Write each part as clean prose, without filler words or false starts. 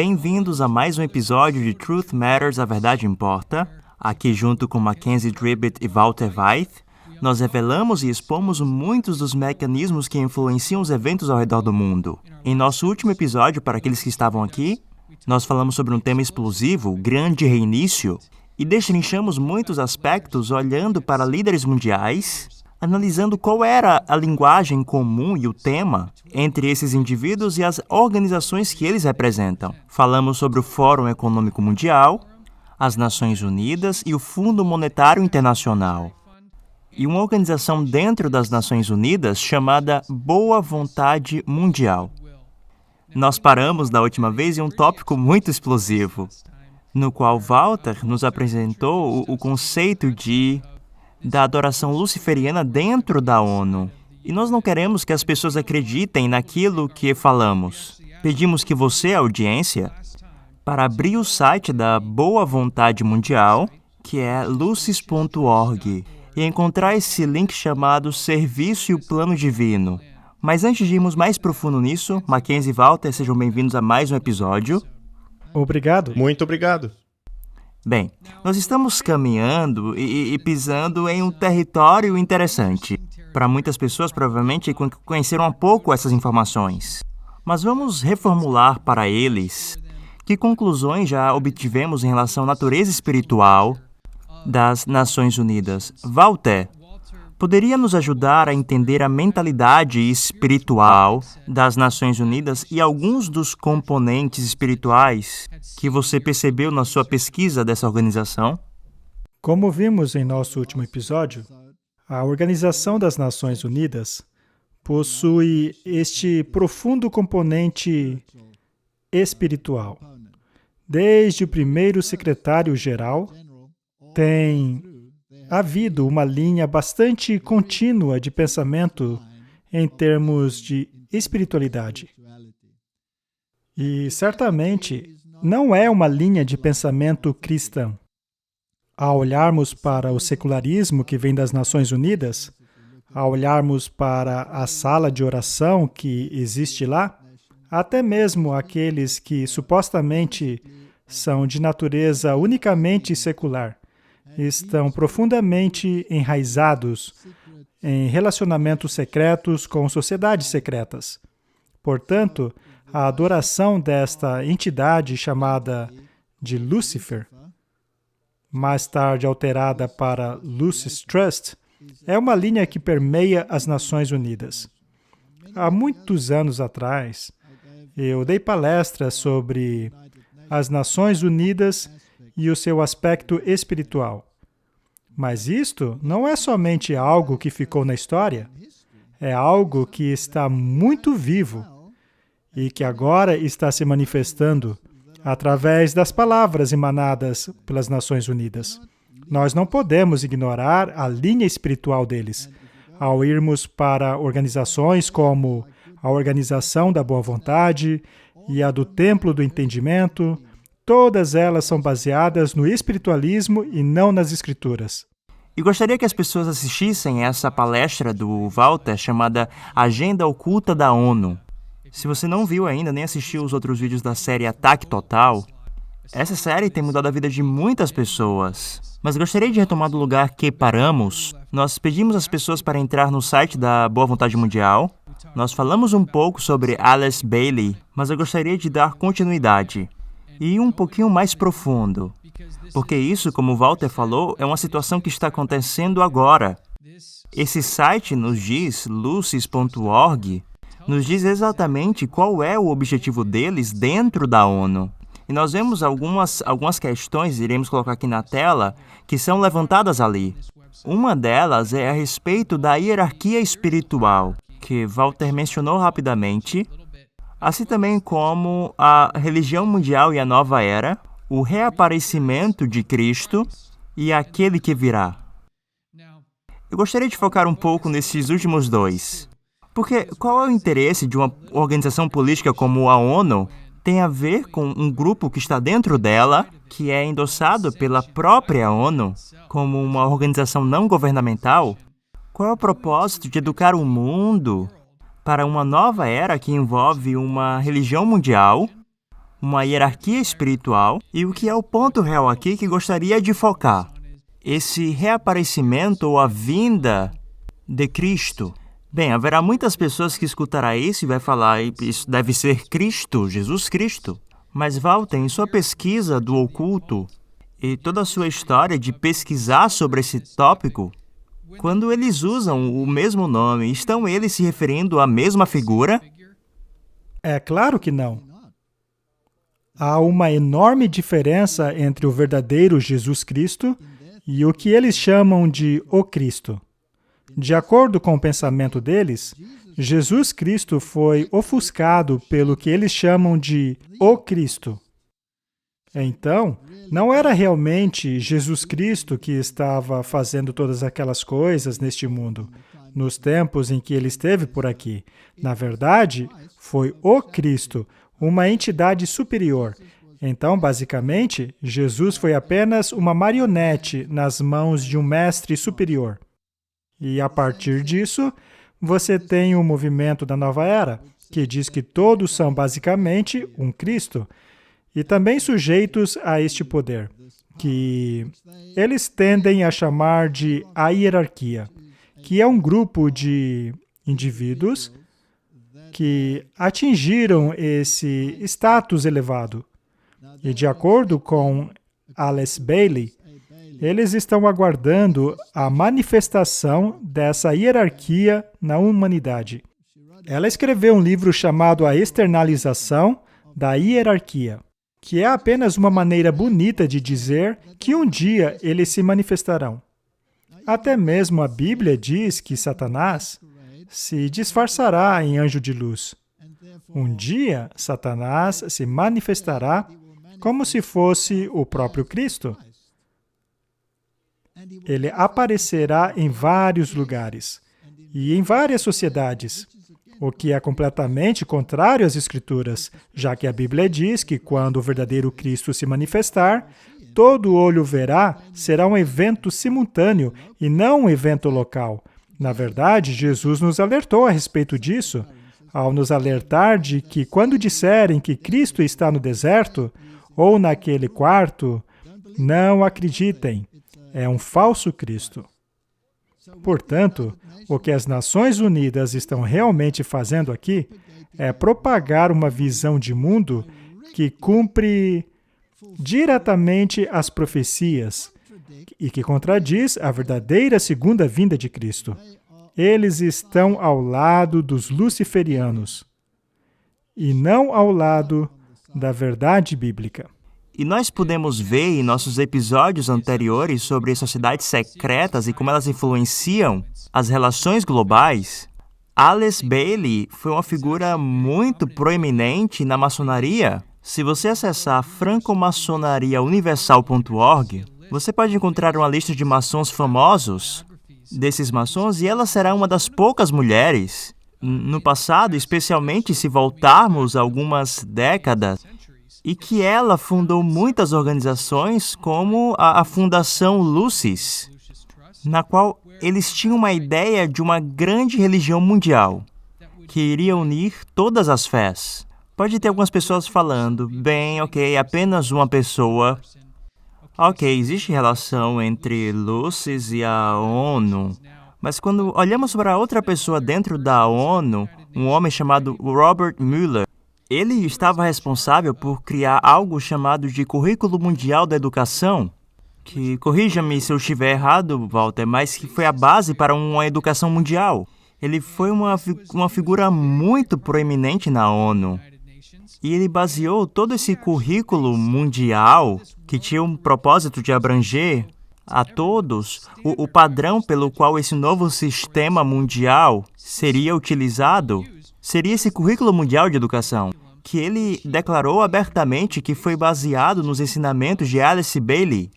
Bem-vindos a mais um episódio de Truth Matters, A Verdade Importa. Aqui junto com Mackenzie Dribbett e Walter Weith, nós revelamos e expomos muitos dos mecanismos que influenciam os eventos ao redor do mundo. Em nosso último episódio, para aqueles que estavam aqui, nós falamos sobre um tema explosivo, o grande reinício, e destrinchamos muitos aspectos olhando para líderes mundiais, analisando qual era a linguagem comum e o tema entre esses indivíduos e as organizações que eles representam. Falamos sobre o Fórum Econômico Mundial, as Nações Unidas e o Fundo Monetário Internacional. E uma organização dentro das Nações Unidas chamada Boa Vontade Mundial. Nós paramos da última vez em um tópico muito explosivo, no qual Walter nos apresentou o conceito da adoração luciferiana dentro da ONU. E nós não queremos que as pessoas acreditem naquilo que falamos. Pedimos que você, audiência, para abrir o site da Boa Vontade Mundial, que é lucis.org, e encontrar esse link chamado Serviço e o Plano Divino. Mas antes de irmos mais profundo nisso, Mackenzie e Walter, sejam bem-vindos a mais um episódio. Obrigado. Muito obrigado. Bem, nós estamos caminhando e pisando em um território interessante. Para muitas pessoas, provavelmente, conheceram há pouco essas informações. Mas vamos reformular para eles que conclusões já obtivemos em relação à natureza espiritual das Nações Unidas. Walter, poderia nos ajudar a entender a mentalidade espiritual das Nações Unidas e alguns dos componentes espirituais que você percebeu na sua pesquisa dessa organização? Como vimos em nosso último episódio, a Organização das Nações Unidas possui este profundo componente espiritual. Desde o primeiro secretário-geral, tem havido uma linha bastante contínua de pensamento em termos de espiritualidade. E, certamente, não é uma linha de pensamento cristã. Ao olharmos para o secularismo que vem das Nações Unidas, ao olharmos para a sala de oração que existe lá, até mesmo aqueles que supostamente são de natureza unicamente secular, estão profundamente enraizados em relacionamentos secretos com sociedades secretas. Portanto, a adoração desta entidade chamada de Lúcifer, mais tarde alterada para Lucis Trust, é uma linha que permeia as Nações Unidas. Há muitos anos atrás, eu dei palestras sobre as Nações Unidas e o seu aspecto espiritual. Mas isto não é somente algo que ficou na história, é algo que está muito vivo e que agora está se manifestando através das palavras emanadas pelas Nações Unidas. Nós não podemos ignorar a linha espiritual deles. Ao irmos para organizações como a Organização da Boa Vontade e a do Templo do Entendimento, todas elas são baseadas no espiritualismo e não nas Escrituras. E gostaria que as pessoas assistissem essa palestra do Walter chamada Agenda Oculta da ONU. Se você não viu ainda, nem assistiu os outros vídeos da série Ataque Total, essa série tem mudado a vida de muitas pessoas. Mas gostaria de retomar do lugar que paramos. Nós pedimos às pessoas para entrar no site da Boa Vontade Mundial. Nós falamos um pouco sobre Alice Bailey, mas eu gostaria de dar continuidade e ir um pouquinho mais profundo. Porque isso, como o Walter falou, é uma situação que está acontecendo agora. Esse site nos diz, lucis.org, nos diz exatamente qual é o objetivo deles dentro da ONU. E nós vemos algumas questões, iremos colocar aqui na tela, que são levantadas ali. Uma delas é a respeito da hierarquia espiritual, que Walter mencionou rapidamente, assim também como a religião mundial e a nova era, o reaparecimento de Cristo e aquele que virá. Eu gostaria de focar um pouco nesses últimos dois. Porque qual é o interesse de uma organização política como a ONU tem a ver com um grupo que está dentro dela, que é endossado pela própria ONU como uma organização não governamental? Qual é o propósito de educar o mundo para uma nova era que envolve uma religião mundial, uma hierarquia espiritual, e o que é o ponto real aqui que gostaria de focar? Esse reaparecimento ou a vinda de Cristo. Bem, haverá muitas pessoas que escutarão isso e vai falar, isso deve ser Cristo, Jesus Cristo. Mas Walter, em sua pesquisa do oculto e toda a sua história de pesquisar sobre esse tópico, quando eles usam o mesmo nome, estão eles se referindo à mesma figura? É claro que não. Há uma enorme diferença entre o verdadeiro Jesus Cristo e o que eles chamam de o Cristo. De acordo com o pensamento deles, Jesus Cristo foi ofuscado pelo que eles chamam de o Cristo. Então, não era realmente Jesus Cristo que estava fazendo todas aquelas coisas neste mundo, nos tempos em que ele esteve por aqui. Na verdade, foi o Cristo, uma entidade superior. Então, basicamente, Jesus foi apenas uma marionete nas mãos de um mestre superior. E a partir disso, você tem o movimento da Nova Era, que diz que todos são basicamente um Cristo, e também sujeitos a este poder, que eles tendem a chamar de a hierarquia, que é um grupo de indivíduos que atingiram esse status elevado. E de acordo com Alice Bailey, eles estão aguardando a manifestação dessa hierarquia na humanidade. Ela escreveu um livro chamado A Externalização da Hierarquia, que é apenas uma maneira bonita de dizer que um dia eles se manifestarão. Até mesmo a Bíblia diz que Satanás se disfarçará em anjo de luz. Um dia, Satanás se manifestará como se fosse o próprio Cristo. Ele aparecerá em vários lugares e em várias sociedades, o que é completamente contrário às Escrituras, já que a Bíblia diz que quando o verdadeiro Cristo se manifestar, todo olho verá, será um evento simultâneo e não um evento local. Na verdade, Jesus nos alertou a respeito disso, ao nos alertar de que quando disserem que Cristo está no deserto ou naquele quarto, não acreditem. É um falso Cristo. Portanto, o que as Nações Unidas estão realmente fazendo aqui é propagar uma visão de mundo que cumpre diretamente as profecias e que contradiz a verdadeira segunda vinda de Cristo. Eles estão ao lado dos luciferianos e não ao lado da verdade bíblica. E nós pudemos ver em nossos episódios anteriores sobre sociedades secretas e como elas influenciam as relações globais. Alice Bailey foi uma figura muito proeminente na maçonaria. Se você acessar francomaçonariauniversal.org, você pode encontrar uma lista de maçons famosos desses maçons e ela será uma das poucas mulheres. No passado, especialmente se voltarmos algumas décadas, e que ela fundou muitas organizações, como a Fundação Lucis, na qual eles tinham uma ideia de uma grande religião mundial, que iria unir todas as fés. Pode ter algumas pessoas falando, bem, ok, apenas uma pessoa. Ok, existe relação entre Lucis e a ONU, mas quando olhamos para outra pessoa dentro da ONU, um homem chamado Robert Mueller, ele estava responsável por criar algo chamado de Currículo Mundial da Educação, que, corrija-me se eu estiver errado, Walter, mas que foi a base para uma educação mundial. Ele foi uma figura muito proeminente na ONU. E ele baseou todo esse currículo mundial, que tinha um propósito de abranger a todos, o padrão pelo qual esse novo sistema mundial seria utilizado, seria esse currículo mundial de educação, que ele declarou abertamente que foi baseado nos ensinamentos de Alice Bailey.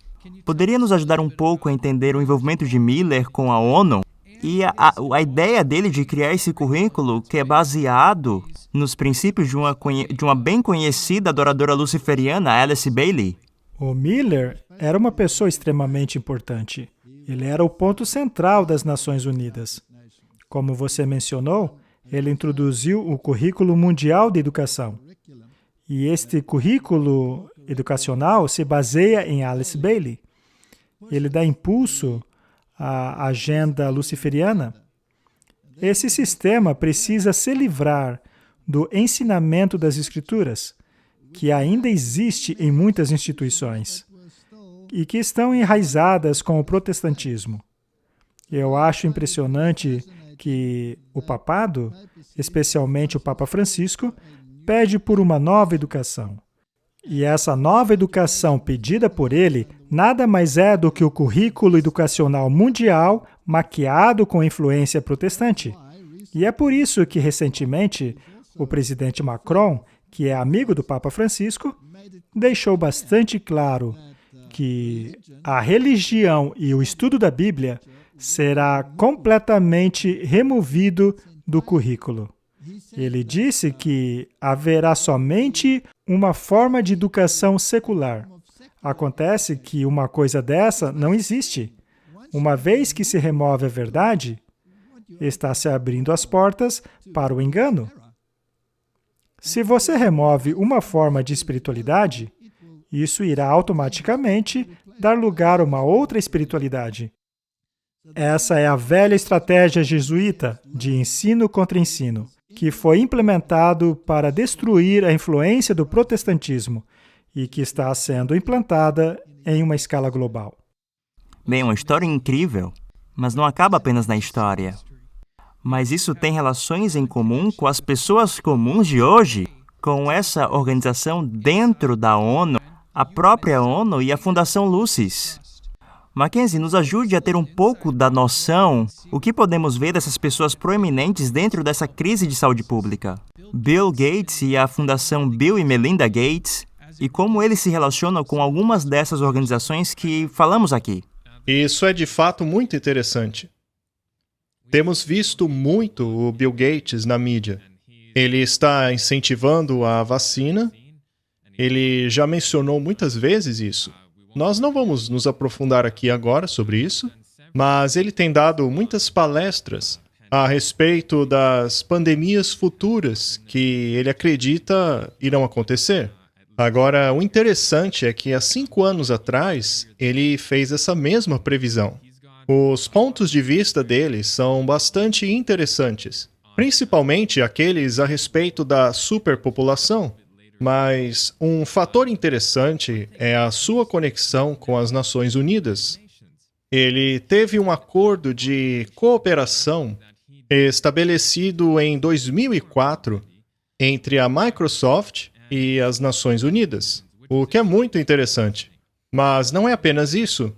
Poderia nos ajudar um pouco a entender o envolvimento de Miller com a ONU? E a ideia dele de criar esse currículo que é baseado nos princípios de uma bem conhecida adoradora luciferiana, Alice Bailey? O Miller era uma pessoa extremamente importante. Ele era o ponto central das Nações Unidas. Como você mencionou, ele introduziu o Currículo Mundial de Educação. E este currículo educacional se baseia em Alice Bailey. Ele dá impulso à agenda luciferiana. Esse sistema precisa se livrar do ensinamento das Escrituras, que ainda existe em muitas instituições e que estão enraizadas com o protestantismo. Eu acho impressionante que o papado, especialmente o Papa Francisco, pede por uma nova educação. E essa nova educação pedida por ele nada mais é do que o currículo educacional mundial maquiado com influência protestante. E é por isso que, recentemente, o presidente Macron, que é amigo do Papa Francisco, deixou bastante claro que a religião e o estudo da Bíblia será completamente removido do currículo. Ele disse que haverá somente uma forma de educação secular. Acontece que uma coisa dessa não existe. Uma vez que se remove a verdade, está se abrindo as portas para o engano. Se você remove uma forma de espiritualidade, isso irá automaticamente dar lugar a uma outra espiritualidade. Essa é a velha estratégia jesuíta de ensino contra ensino, que foi implementado para destruir a influência do protestantismo e que está sendo implantada em uma escala global. Bem, uma história incrível, mas não acaba apenas na história. Mas isso tem relações em comum com as pessoas comuns de hoje, com essa organização dentro da ONU, a própria ONU e a Fundação Lucis. Mackenzie, nos ajude a ter um pouco da noção o que podemos ver dessas pessoas proeminentes dentro dessa crise de saúde pública. Bill Gates e a Fundação Bill e Melinda Gates, e como eles se relacionam com algumas dessas organizações que falamos aqui. Isso é de fato muito interessante. Temos visto muito o Bill Gates na mídia. Ele está incentivando a vacina. Ele já mencionou muitas vezes isso. Nós não vamos nos aprofundar aqui agora sobre isso, mas ele tem dado muitas palestras a respeito das pandemias futuras que ele acredita irão acontecer. Agora, o interessante é que há 5 anos atrás, ele fez essa mesma previsão. Os pontos de vista dele são bastante interessantes, principalmente aqueles a respeito da superpopulação. Mas um fator interessante é a sua conexão com as Nações Unidas. Ele teve um acordo de cooperação estabelecido em 2004 entre a Microsoft e as Nações Unidas, o que é muito interessante. Mas não é apenas isso.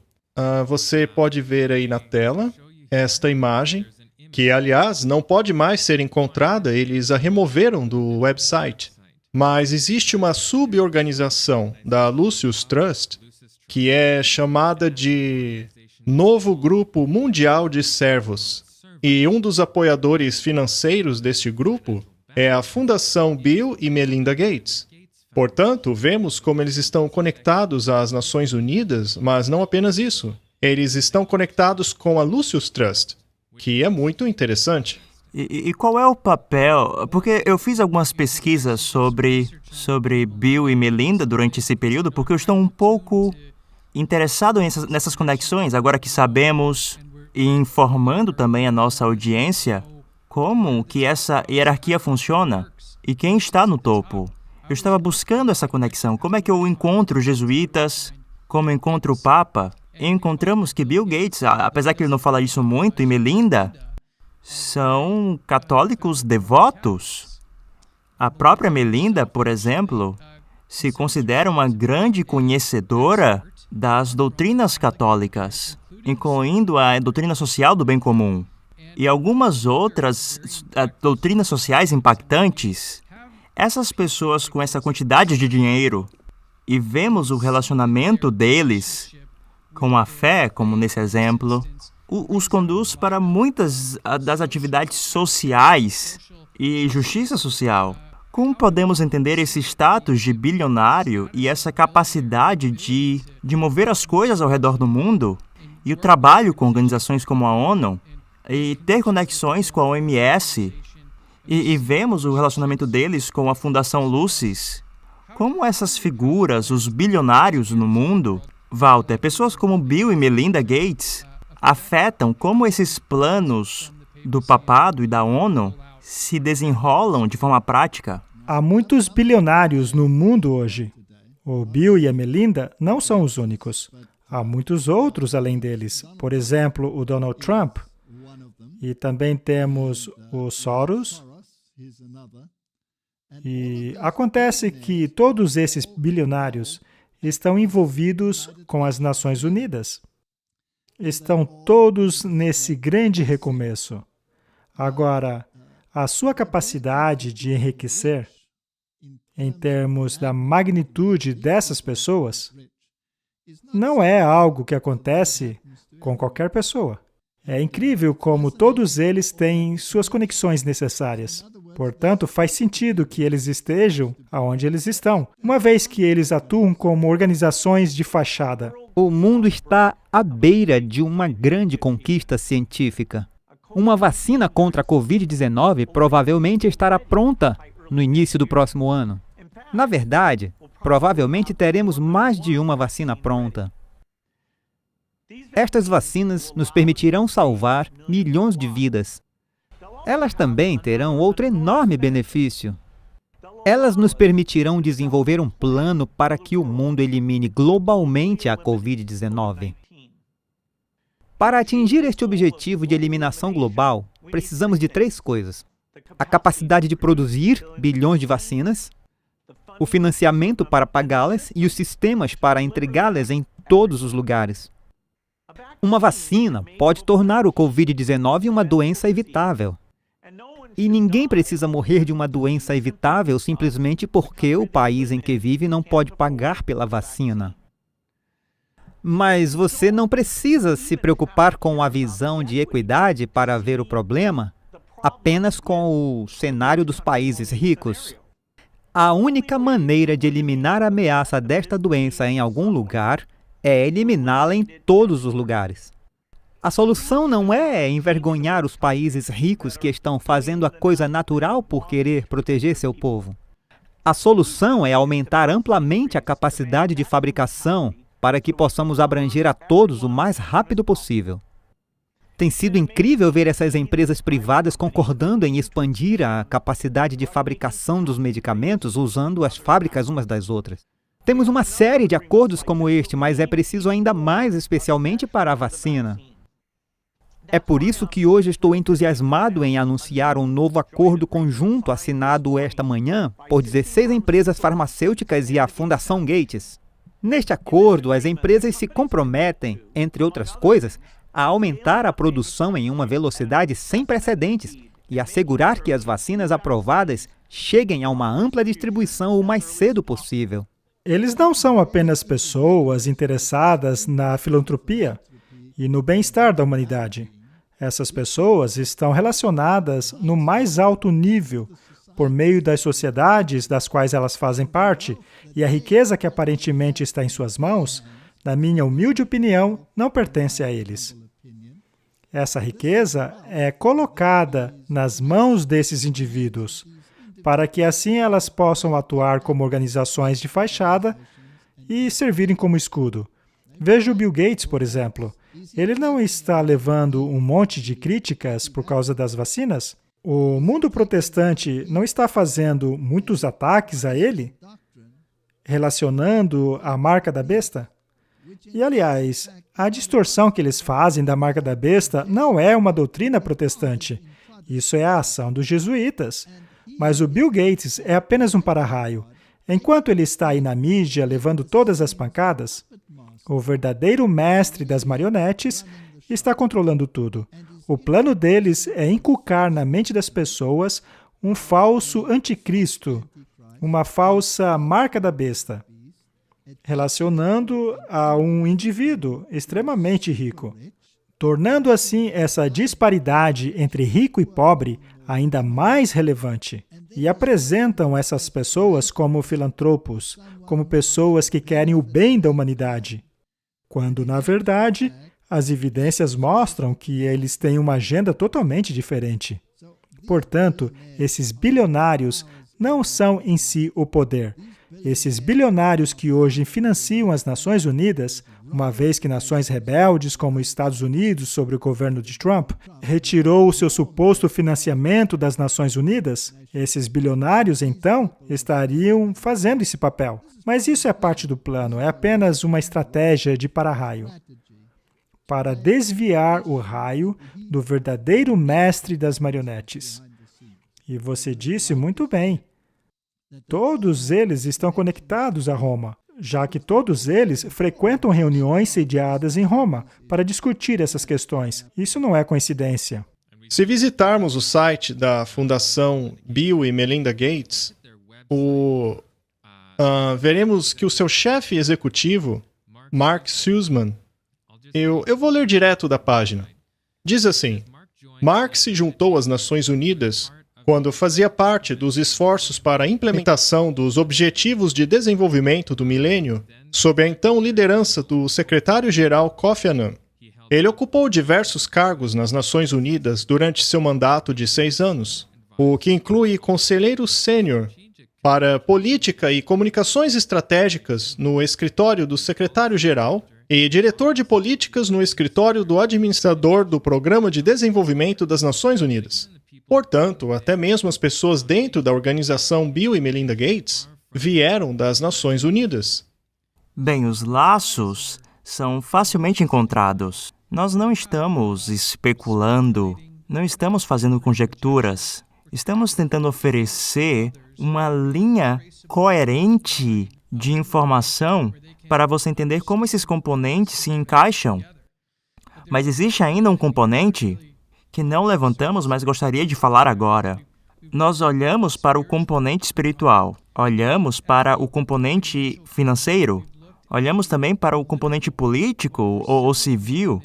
Você pode ver aí na tela esta imagem, que, aliás, não pode mais ser encontrada, eles a removeram do website. Mas existe uma suborganização da Lucis Trust que é chamada de Novo Grupo Mundial de Servos. E um dos apoiadores financeiros deste grupo é a Fundação Bill e Melinda Gates. Portanto, vemos como eles estão conectados às Nações Unidas, mas não apenas isso. Eles estão conectados com a Lucis Trust, que é muito interessante. E qual é o papel? Porque eu fiz algumas pesquisas sobre Bill e Melinda durante esse período, porque eu estou um pouco interessado nessas conexões, agora que sabemos, e informando também a nossa audiência, como que essa hierarquia funciona e quem está no topo. Eu estava buscando essa conexão. Como é que eu encontro os jesuítas? Como eu encontro o Papa? E encontramos que Bill Gates, apesar que ele não fala isso muito, e Melinda são católicos devotos. A própria Melinda, por exemplo, se considera uma grande conhecedora das doutrinas católicas, incluindo a doutrina social do bem comum e algumas outras doutrinas sociais impactantes. Essas pessoas com essa quantidade de dinheiro, e vemos o relacionamento deles com a fé, como nesse exemplo, os conduz para muitas das atividades sociais e justiça social. Como podemos entender esse status de bilionário e essa capacidade de mover as coisas ao redor do mundo e o trabalho com organizações como a ONU e ter conexões com a OMS e vemos o relacionamento deles com a Fundação Lucis? Como essas figuras, os bilionários no mundo, Walter, pessoas como Bill e Melinda Gates, afetam como esses planos do papado e da ONU se desenrolam de forma prática? Há muitos bilionários no mundo hoje. O Bill e a Melinda não são os únicos. Há muitos outros além deles. Por exemplo, o Donald Trump. E também temos o Soros. E acontece que todos esses bilionários estão envolvidos com as Nações Unidas. Estão todos nesse grande recomeço. Agora, a sua capacidade de enriquecer, em termos da magnitude dessas pessoas, não é algo que acontece com qualquer pessoa. É incrível como todos eles têm suas conexões necessárias. Portanto, faz sentido que eles estejam onde eles estão, uma vez que eles atuam como organizações de fachada. O mundo está à beira de uma grande conquista científica. Uma vacina contra a Covid-19 provavelmente estará pronta no início do próximo ano. Na verdade, provavelmente teremos mais de uma vacina pronta. Estas vacinas nos permitirão salvar milhões de vidas. Elas também terão outro enorme benefício. Elas nos permitirão desenvolver um plano para que o mundo elimine globalmente a Covid-19. Para atingir este objetivo de eliminação global, precisamos de 3 coisas: a capacidade de produzir bilhões de vacinas, o financiamento para pagá-las e os sistemas para entregá-las em todos os lugares. Uma vacina pode tornar o Covid-19 uma doença evitável. E ninguém precisa morrer de uma doença evitável simplesmente porque o país em que vive não pode pagar pela vacina. Mas você não precisa se preocupar com a visão de equidade para ver o problema apenas com o cenário dos países ricos. A única maneira de eliminar a ameaça desta doença em algum lugar é eliminá-la em todos os lugares. A solução não é envergonhar os países ricos que estão fazendo a coisa natural por querer proteger seu povo. A solução é aumentar amplamente a capacidade de fabricação para que possamos abranger a todos o mais rápido possível. Tem sido incrível ver essas empresas privadas concordando em expandir a capacidade de fabricação dos medicamentos usando as fábricas umas das outras. Temos uma série de acordos como este, mas é preciso ainda mais, especialmente para a vacina. É por isso que hoje estou entusiasmado em anunciar um novo acordo conjunto assinado esta manhã por 16 empresas farmacêuticas e a Fundação Gates. Neste acordo, as empresas se comprometem, entre outras coisas, a aumentar a produção em uma velocidade sem precedentes e assegurar que as vacinas aprovadas cheguem a uma ampla distribuição o mais cedo possível. Eles não são apenas pessoas interessadas na filantropia e no bem-estar da humanidade. Essas pessoas estão relacionadas no mais alto nível por meio das sociedades das quais elas fazem parte, e a riqueza que aparentemente está em suas mãos, na minha humilde opinião, não pertence a eles. Essa riqueza é colocada nas mãos desses indivíduos, para que assim elas possam atuar como organizações de fachada e servirem como escudo. Veja o Bill Gates, por exemplo. Ele não está levando um monte de críticas por causa das vacinas? O mundo protestante não está fazendo muitos ataques a ele, relacionando a marca da besta? E, aliás, a distorção que eles fazem da marca da besta não é uma doutrina protestante. Isso é a ação dos jesuítas. Mas o Bill Gates é apenas um para-raio. Enquanto ele está aí na mídia levando todas as pancadas, o verdadeiro mestre das marionetes está controlando tudo. O plano deles é inculcar na mente das pessoas um falso anticristo, uma falsa marca da besta, relacionando a um indivíduo extremamente rico, tornando assim essa disparidade entre rico e pobre ainda mais relevante. E apresentam essas pessoas como filantropos, como pessoas que querem o bem da humanidade, quando, na verdade, as evidências mostram que eles têm uma agenda totalmente diferente. Portanto, esses bilionários não são em si o poder. Esses bilionários que hoje financiam as Nações Unidas, uma vez que nações rebeldes como os Estados Unidos, sob o governo de Trump, retirou o seu suposto financiamento das Nações Unidas, esses bilionários, então, estariam fazendo esse papel. Mas isso é parte do plano, é apenas uma estratégia de para-raio, para desviar o raio do verdadeiro mestre das marionetes. E você disse muito bem, todos eles estão conectados a Roma, já que todos eles frequentam reuniões sediadas em Roma para discutir essas questões. Isso não é coincidência. Se visitarmos o site da Fundação Bill e Melinda Gates, veremos que o seu chefe executivo, Mark Sussman, eu vou ler direto da página. Diz assim: Mark se juntou às Nações Unidas quando fazia parte dos esforços para a implementação dos Objetivos de Desenvolvimento do Milênio, sob a então liderança do secretário-geral Kofi Annan. Ele ocupou diversos cargos nas Nações Unidas durante seu mandato de 6 anos, o que inclui conselheiro sênior para Política e Comunicações Estratégicas no escritório do secretário-geral e diretor de políticas no escritório do administrador do Programa de Desenvolvimento das Nações Unidas. Portanto, até mesmo as pessoas dentro da organização Bill e Melinda Gates vieram das Nações Unidas. Bem, os laços são facilmente encontrados. Nós não estamos especulando, não estamos fazendo conjecturas. Estamos tentando oferecer uma linha coerente de informação para você entender como esses componentes se encaixam. Mas existe ainda um componente que não levantamos, mas gostaria de falar agora. Nós olhamos para o componente espiritual, olhamos para o componente financeiro, olhamos também para o componente político ou civil,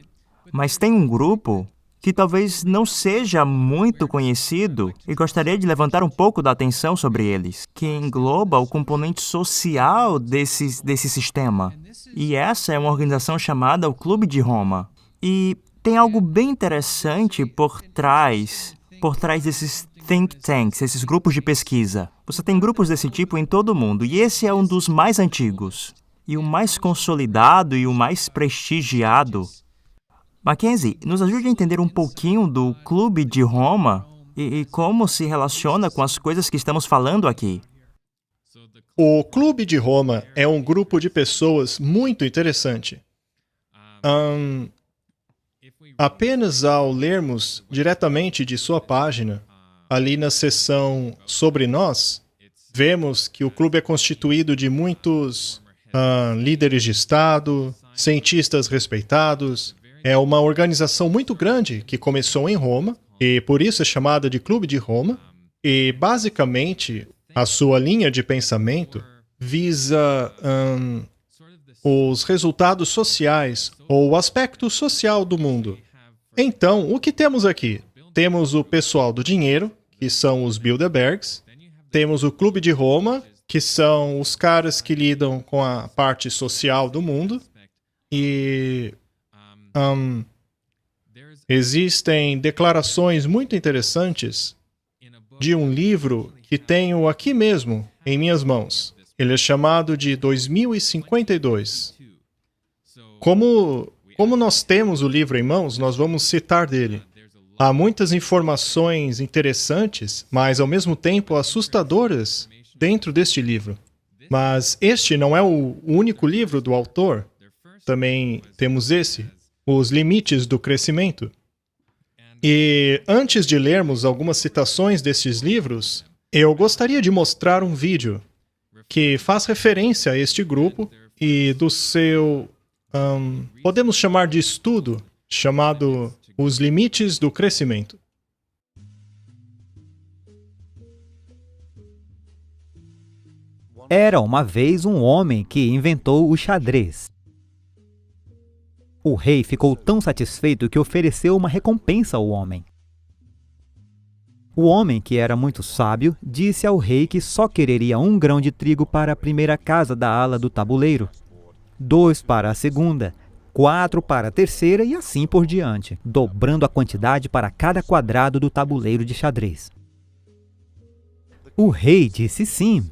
mas tem um grupo que talvez não seja muito conhecido e gostaria de levantar um pouco da atenção sobre eles, que engloba o componente social desse sistema. E essa é uma organização chamada o Clube de Roma. E tem algo bem interessante por trás desses think tanks, esses grupos de pesquisa. Você tem grupos desse tipo em todo o mundo, e esse é um dos mais antigos, e o mais consolidado e o mais prestigiado. Mackenzie, nos ajude a entender um pouquinho do Clube de Roma e como se relaciona com as coisas que estamos falando aqui. O Clube de Roma é um grupo de pessoas muito interessante. Apenas ao lermos diretamente de sua página, ali na seção Sobre Nós, vemos que o clube é constituído de muitos líderes de Estado, cientistas respeitados. É uma organização muito grande que começou em Roma, e por isso é chamada de Clube de Roma. E, basicamente, a sua linha de pensamento visa os resultados sociais, ou o aspecto social do mundo. Então, o que temos aqui? Temos o pessoal do dinheiro, que são os Bilderbergs. Temos o Clube de Roma, que são os caras que lidam com a parte social do mundo. E existem declarações muito interessantes de um livro que tenho aqui mesmo, em minhas mãos. Ele é chamado de 2052. Como nós temos o livro em mãos, nós vamos citar dele. Há muitas informações interessantes, mas ao mesmo tempo assustadoras dentro deste livro. Mas este não é o único livro do autor. Também temos esse, Os Limites do Crescimento. E antes de lermos algumas citações destes livros, eu gostaria de mostrar um vídeo que faz referência a este grupo e do seu, podemos chamar de estudo, chamado Os Limites do Crescimento. Era uma vez um homem que inventou o xadrez. O rei ficou tão satisfeito que ofereceu uma recompensa ao homem. O homem, que era muito sábio, disse ao rei que só quereria 1 grão de trigo para a primeira casa da ala do tabuleiro, 2 para a segunda, 4 para a terceira e assim por diante, dobrando a quantidade para cada quadrado do tabuleiro de xadrez. O rei disse sim,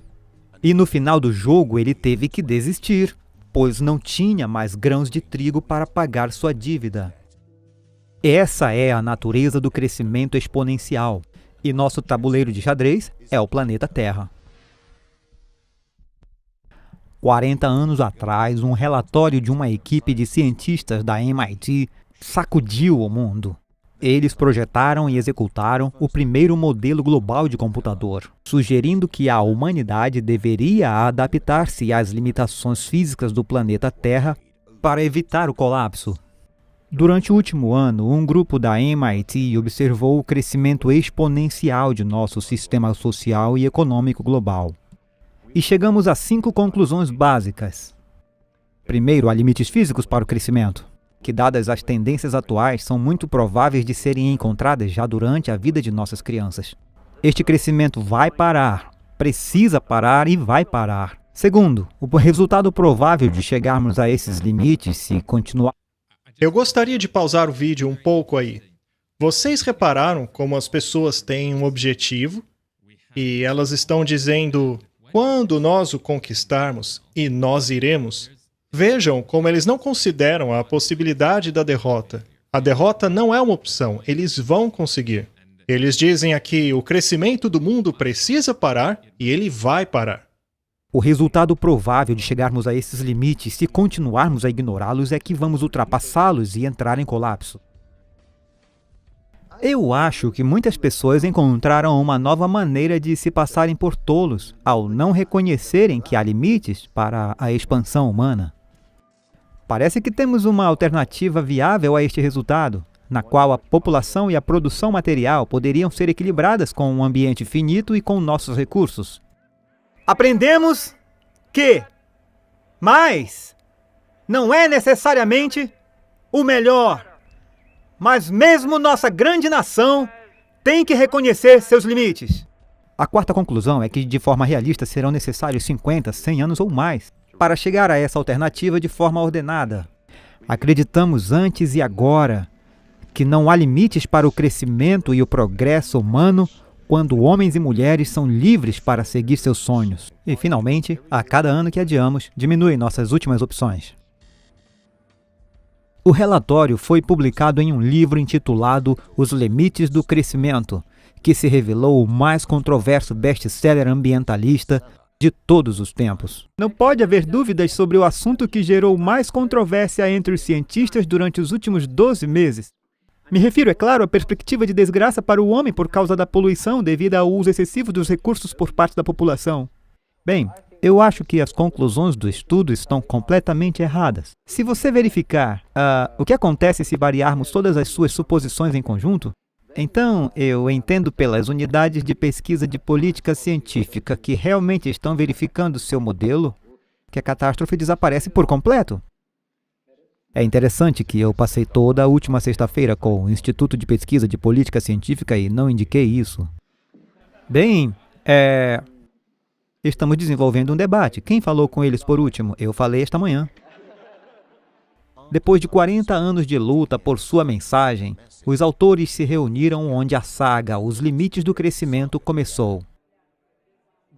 E no final do jogo ele teve que desistir, pois não tinha mais grãos de trigo para pagar sua dívida. Essa é a natureza do crescimento exponencial. E nosso tabuleiro de xadrez é o planeta Terra. 40 anos atrás, um relatório de uma equipe de cientistas da MIT sacudiu o mundo. Eles projetaram e executaram o primeiro modelo global de computador, sugerindo que a humanidade deveria adaptar-se às limitações físicas do planeta Terra para evitar o colapso. Durante o último ano, um grupo da MIT observou o crescimento exponencial de nosso sistema social e econômico global. E chegamos a 5 conclusões básicas. Primeiro, há limites físicos para o crescimento, que, dadas as tendências atuais, são muito prováveis de serem encontradas já durante a vida de nossas crianças. Este crescimento vai parar, precisa parar e vai parar. Segundo, o resultado provável de chegarmos a esses limites se continuar. Eu gostaria de pausar o vídeo um pouco aí. Vocês repararam como as pessoas têm um objetivo e elas estão dizendo, quando nós o conquistarmos e nós iremos? Vejam como eles não consideram a possibilidade da derrota. A derrota não é uma opção, eles vão conseguir. Eles dizem aqui, o crescimento do mundo precisa parar e ele vai parar. O resultado provável de chegarmos a esses limites, se continuarmos a ignorá-los, é que vamos ultrapassá-los e entrar em colapso. Eu acho que muitas pessoas encontraram uma nova maneira de se passarem por tolos ao não reconhecerem que há limites para a expansão humana. Parece que temos uma alternativa viável a este resultado, na qual a população e a produção material poderiam ser equilibradas com um ambiente finito e com nossos recursos. Aprendemos que mais não é necessariamente o melhor, mas mesmo nossa grande nação tem que reconhecer seus limites. A quarta conclusão é que, de forma realista, serão necessários 50, 100 anos ou mais para chegar a essa alternativa de forma ordenada. Acreditamos antes e agora que não há limites para o crescimento e o progresso humano quando homens e mulheres são livres para seguir seus sonhos. E, finalmente, a cada ano que adiamos, diminui nossas últimas opções. O relatório foi publicado em um livro intitulado Os Limites do Crescimento, que se revelou o mais controverso best-seller ambientalista de todos os tempos. Não pode haver dúvidas sobre o assunto que gerou mais controvérsia entre os cientistas durante os últimos 12 meses. Me refiro, é claro, à perspectiva de desgraça para o homem por causa da poluição devido ao uso excessivo dos recursos por parte da população. Bem, eu acho que as conclusões do estudo estão completamente erradas. Se você verificar o que acontece se variarmos todas as suas suposições em conjunto, então eu entendo pelas unidades de pesquisa de política científica que realmente estão verificando seu modelo que a catástrofe desaparece por completo. É interessante que eu passei toda a última sexta-feira com o Instituto de Pesquisa de Política Científica e não indiquei isso. Bem, estamos desenvolvendo um debate. Quem falou com eles por último? Eu falei esta manhã. Depois de 40 anos de luta por sua mensagem, os autores se reuniram onde a saga Os Limites do Crescimento começou.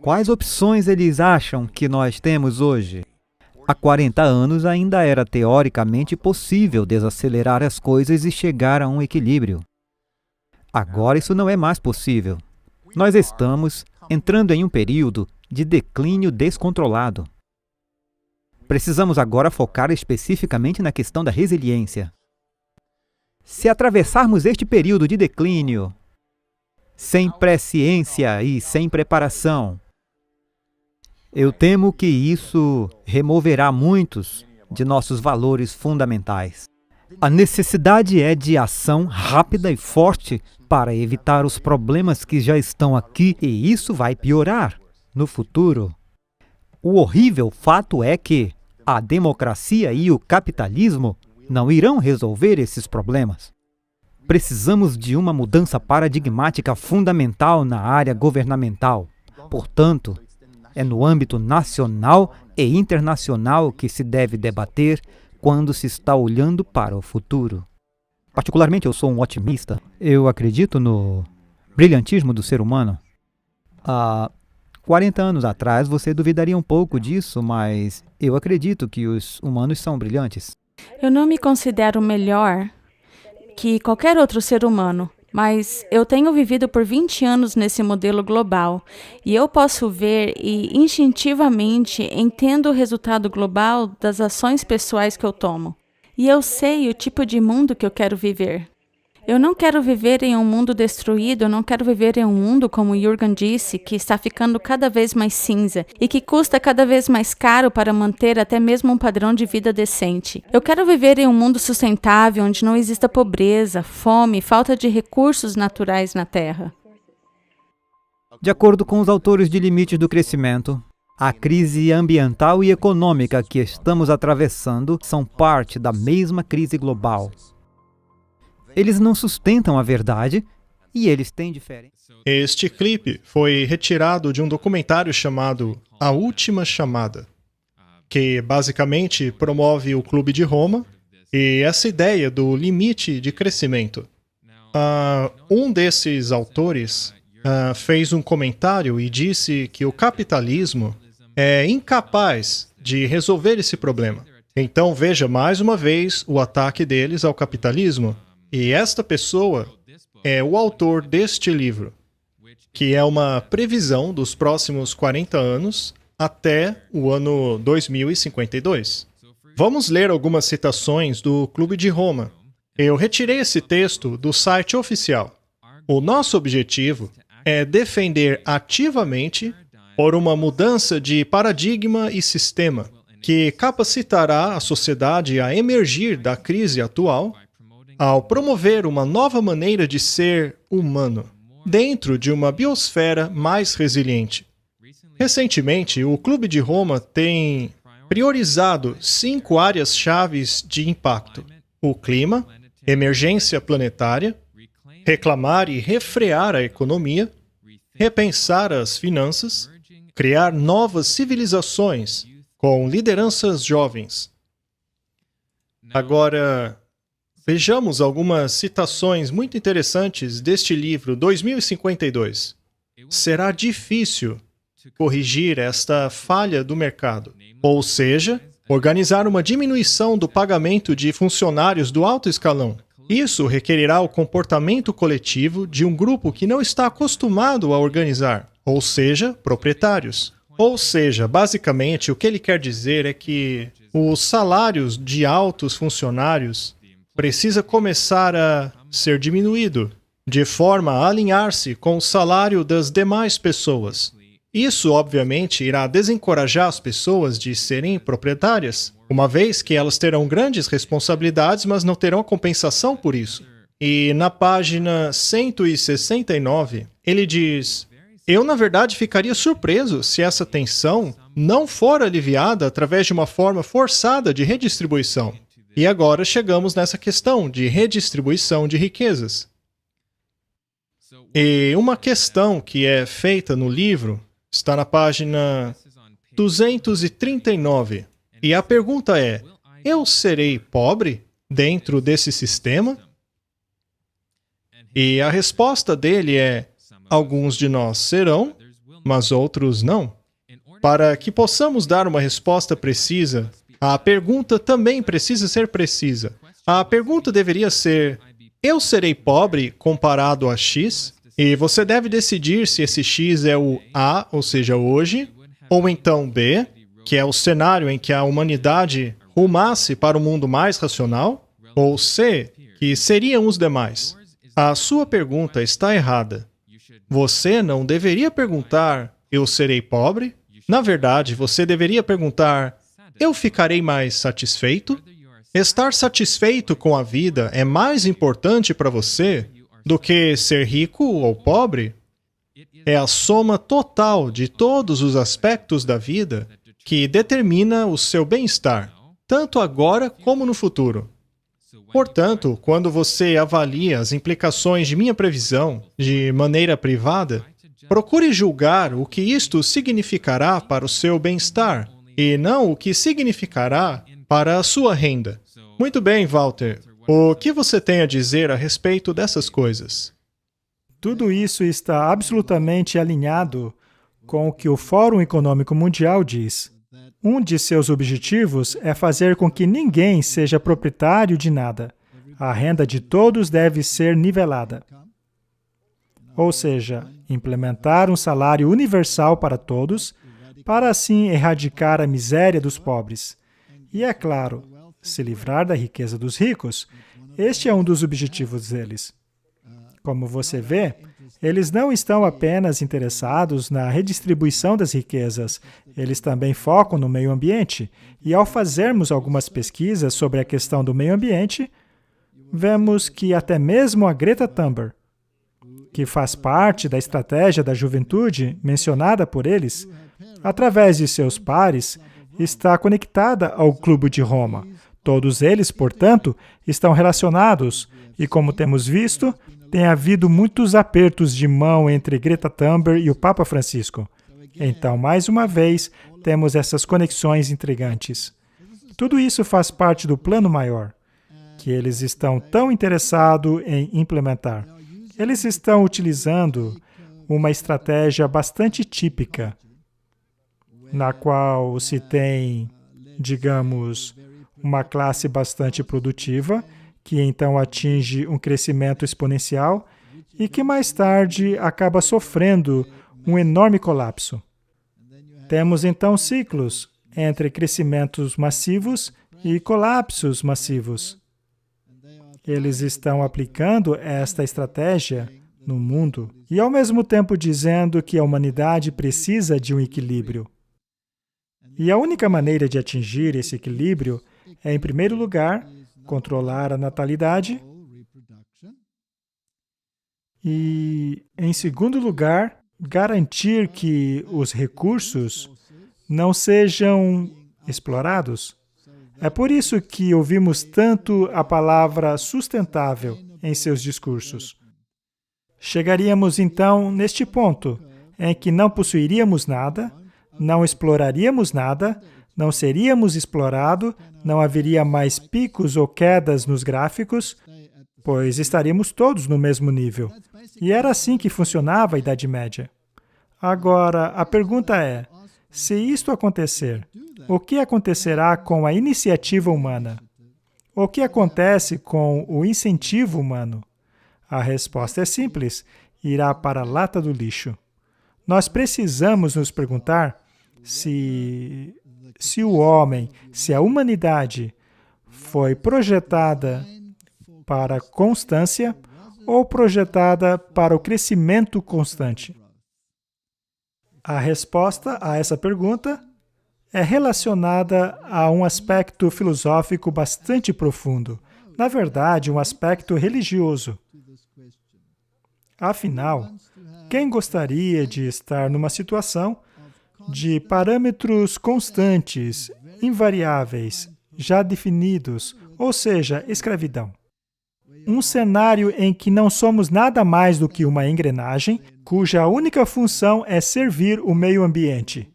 Quais opções eles acham que nós temos hoje? Há 40 anos ainda era teoricamente possível desacelerar as coisas e chegar a um equilíbrio. Agora isso não é mais possível. Nós estamos entrando em um período de declínio descontrolado. Precisamos agora focar especificamente na questão da resiliência. Se atravessarmos este período de declínio sem presciência e sem preparação, eu temo que isso removerá muitos de nossos valores fundamentais. A necessidade é de ação rápida e forte para evitar os problemas que já estão aqui, e isso vai piorar no futuro. O horrível fato é que a democracia e o capitalismo não irão resolver esses problemas. Precisamos de uma mudança paradigmática fundamental na área governamental. Portanto, é no âmbito nacional e internacional que se deve debater quando se está olhando para o futuro. Particularmente, eu sou um otimista. Eu acredito no brilhantismo do ser humano. 40 anos atrás, você duvidaria um pouco disso, mas eu acredito que os humanos são brilhantes. Eu não me considero melhor que qualquer outro ser humano, mas eu tenho vivido por 20 anos nesse modelo global e eu posso ver e instintivamente entendo o resultado global das ações pessoais que eu tomo. E eu sei o tipo de mundo que eu quero viver. Eu não quero viver em um mundo destruído, eu não quero viver em um mundo, como Jürgen disse, que está ficando cada vez mais cinza e que custa cada vez mais caro para manter até mesmo um padrão de vida decente. Eu quero viver em um mundo sustentável, onde não exista pobreza, fome, falta de recursos naturais na Terra. De acordo com os autores de Limites do Crescimento, a crise ambiental e econômica que estamos atravessando são parte da mesma crise global. Eles não sustentam a verdade e eles têm diferença. Este clipe foi retirado de um documentário chamado A Última Chamada, que basicamente promove o Clube de Roma e essa ideia do limite de crescimento. Um desses autores fez um comentário e disse que o capitalismo é incapaz de resolver esse problema. Então veja mais uma vez o ataque deles ao capitalismo. E esta pessoa é o autor deste livro, que é uma previsão dos próximos 40 anos até o ano 2052. Vamos ler algumas citações do Clube de Roma. Eu retirei esse texto do site oficial. O nosso objetivo é defender ativamente por uma mudança de paradigma e sistema que capacitará a sociedade a emergir da crise atual ao promover uma nova maneira de ser humano, dentro de uma biosfera mais resiliente. Recentemente, o Clube de Roma tem priorizado 5 áreas-chave de impacto: o clima, emergência planetária, reclamar e refrear a economia, repensar as finanças, criar novas civilizações com lideranças jovens. Agora, vejamos algumas citações muito interessantes deste livro, 2052. Será difícil corrigir esta falha do mercado, ou seja, organizar uma diminuição do pagamento de funcionários do alto escalão. Isso requerirá o comportamento coletivo de um grupo que não está acostumado a organizar, ou seja, proprietários. Ou seja, basicamente, o que ele quer dizer é que os salários de altos funcionários precisa começar a ser diminuído, de forma a alinhar-se com o salário das demais pessoas. Isso, obviamente, irá desencorajar as pessoas de serem proprietárias, uma vez que elas terão grandes responsabilidades, mas não terão compensação por isso. E na página 169, ele diz: eu, na verdade, ficaria surpreso se essa tensão não for aliviada através de uma forma forçada de redistribuição. E agora chegamos nessa questão de redistribuição de riquezas. E uma questão que é feita no livro está na página 239. E a pergunta é: eu serei pobre dentro desse sistema? E a resposta dele é: alguns de nós serão, mas outros não. Para que possamos dar uma resposta precisa, a pergunta também precisa ser precisa. A pergunta deveria ser: eu serei pobre comparado a X? E você deve decidir se esse X é o A, ou seja, hoje, ou então B, que é o cenário em que a humanidade rumasse para um mundo mais racional, ou C, que seriam os demais. A sua pergunta está errada. Você não deveria perguntar: eu serei pobre? Na verdade, você deveria perguntar: eu ficarei mais satisfeito? Estar satisfeito com a vida é mais importante para você do que ser rico ou pobre? É a soma total de todos os aspectos da vida que determina o seu bem-estar, tanto agora como no futuro. Portanto, quando você avalia as implicações de minha previsão de maneira privada, procure julgar o que isto significará para o seu bem-estar, e não o que significará para a sua renda. Muito bem, Walter. O que você tem a dizer a respeito dessas coisas? Tudo isso está absolutamente alinhado com o que o Fórum Econômico Mundial diz. Um de seus objetivos é fazer com que ninguém seja proprietário de nada. A renda de todos deve ser nivelada. Ou seja, implementar um salário universal para todos, para assim erradicar a miséria dos pobres. E é claro, se livrar da riqueza dos ricos. Este é um dos objetivos deles. Como você vê, eles não estão apenas interessados na redistribuição das riquezas, eles também focam no meio ambiente. E ao fazermos algumas pesquisas sobre a questão do meio ambiente, vemos que até mesmo a Greta Thunberg, que faz parte da estratégia da juventude mencionada por eles, através de seus pares, está conectada ao Clube de Roma. Todos eles, portanto, estão relacionados e, como temos visto, tem havido muitos apertos de mão entre Greta Thunberg e o Papa Francisco. Então, mais uma vez, temos essas conexões intrigantes. Tudo isso faz parte do plano maior, que eles estão tão interessados em implementar. Eles estão utilizando uma estratégia bastante típica, na qual se tem, digamos, uma classe bastante produtiva, que então atinge um crescimento exponencial e que mais tarde acaba sofrendo um enorme colapso. Temos então ciclos entre crescimentos massivos e colapsos massivos. Eles estão aplicando esta estratégia no mundo e, ao mesmo tempo, dizendo que a humanidade precisa de um equilíbrio. E a única maneira de atingir esse equilíbrio é, em primeiro lugar, controlar a natalidade e, em segundo lugar, garantir que os recursos não sejam explorados. É por isso que ouvimos tanto a palavra sustentável em seus discursos. Chegaríamos, então, neste ponto, em que não possuiríamos nada, não exploraríamos nada, não seríamos explorados, não haveria mais picos ou quedas nos gráficos, pois estaríamos todos no mesmo nível. E era assim que funcionava a Idade Média. Agora, a pergunta é, se isto acontecer, o que acontecerá com a iniciativa humana? O que acontece com o incentivo humano? A resposta é simples, irá para a lata do lixo. Nós precisamos nos perguntar se o homem, se a humanidade foi projetada para a constância ou projetada para o crescimento constante. A resposta a essa pergunta é relacionada a um aspecto filosófico bastante profundo, na verdade, um aspecto religioso. Afinal, quem gostaria de estar numa situação de parâmetros constantes, invariáveis, já definidos, ou seja, escravidão? Um cenário em que não somos nada mais do que uma engrenagem, cuja única função é servir o meio ambiente.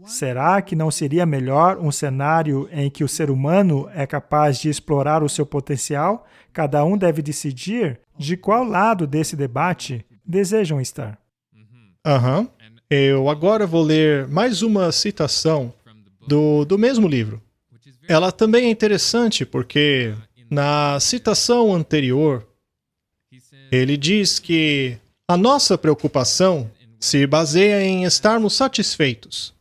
Será que não seria melhor um cenário em que o ser humano é capaz de explorar o seu potencial? Cada um deve decidir de qual lado desse debate desejam estar. Eu agora vou ler mais uma citação do mesmo livro. Ela também é interessante porque, na citação anterior, ele diz que a nossa preocupação se baseia em estarmos satisfeitos.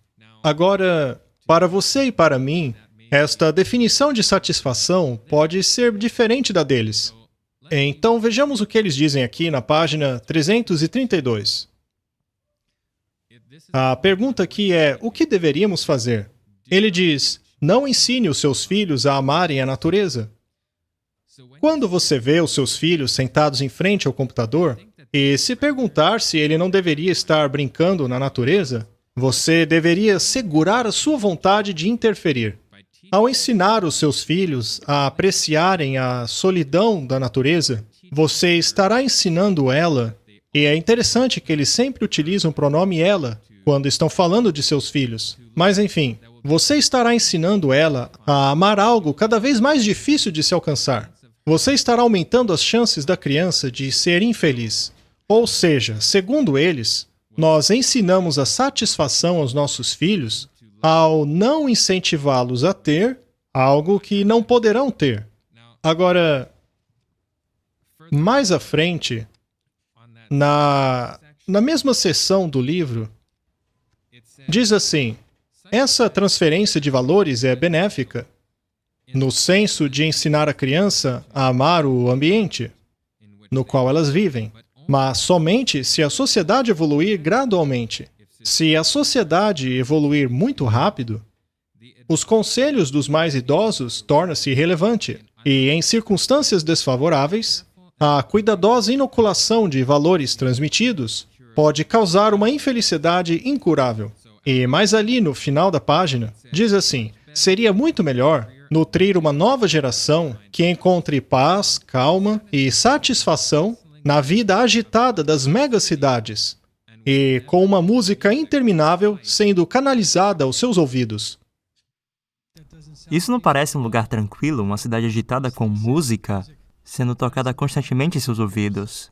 Agora, para você e para mim, esta definição de satisfação pode ser diferente da deles. Então, vejamos o que eles dizem aqui na página 332. A pergunta aqui é, o que deveríamos fazer? Ele diz, não ensine os seus filhos a amarem a natureza. Quando você vê os seus filhos sentados em frente ao computador e se perguntar se ele não deveria estar brincando na natureza, você deveria segurar a sua vontade de interferir. Ao ensinar os seus filhos a apreciarem a solidão da natureza, você estará ensinando ela, e é interessante que eles sempre utilizam o pronome ela quando estão falando de seus filhos. Mas enfim, você estará ensinando ela a amar algo cada vez mais difícil de se alcançar. Você estará aumentando as chances da criança de ser infeliz. Ou seja, segundo eles, Nós ensinamos a satisfação aos nossos filhos ao não incentivá-los a ter algo que não poderão ter. Agora, mais à frente, na mesma seção do livro, diz assim: essa transferência de valores é benéfica, no senso de ensinar a criança a amar o ambiente no qual elas vivem, mas somente se a sociedade evoluir gradualmente. Se a sociedade evoluir muito rápido, os conselhos dos mais idosos tornam-se irrelevante e, em circunstâncias desfavoráveis, a cuidadosa inoculação de valores transmitidos pode causar uma infelicidade incurável. E mais ali no final da página, diz assim: seria muito melhor nutrir uma nova geração que encontre paz, calma e satisfação na vida agitada das megacidades e com uma música interminável sendo canalizada aos seus ouvidos. Isso não parece um lugar tranquilo, uma cidade agitada com música sendo tocada constantemente em seus ouvidos.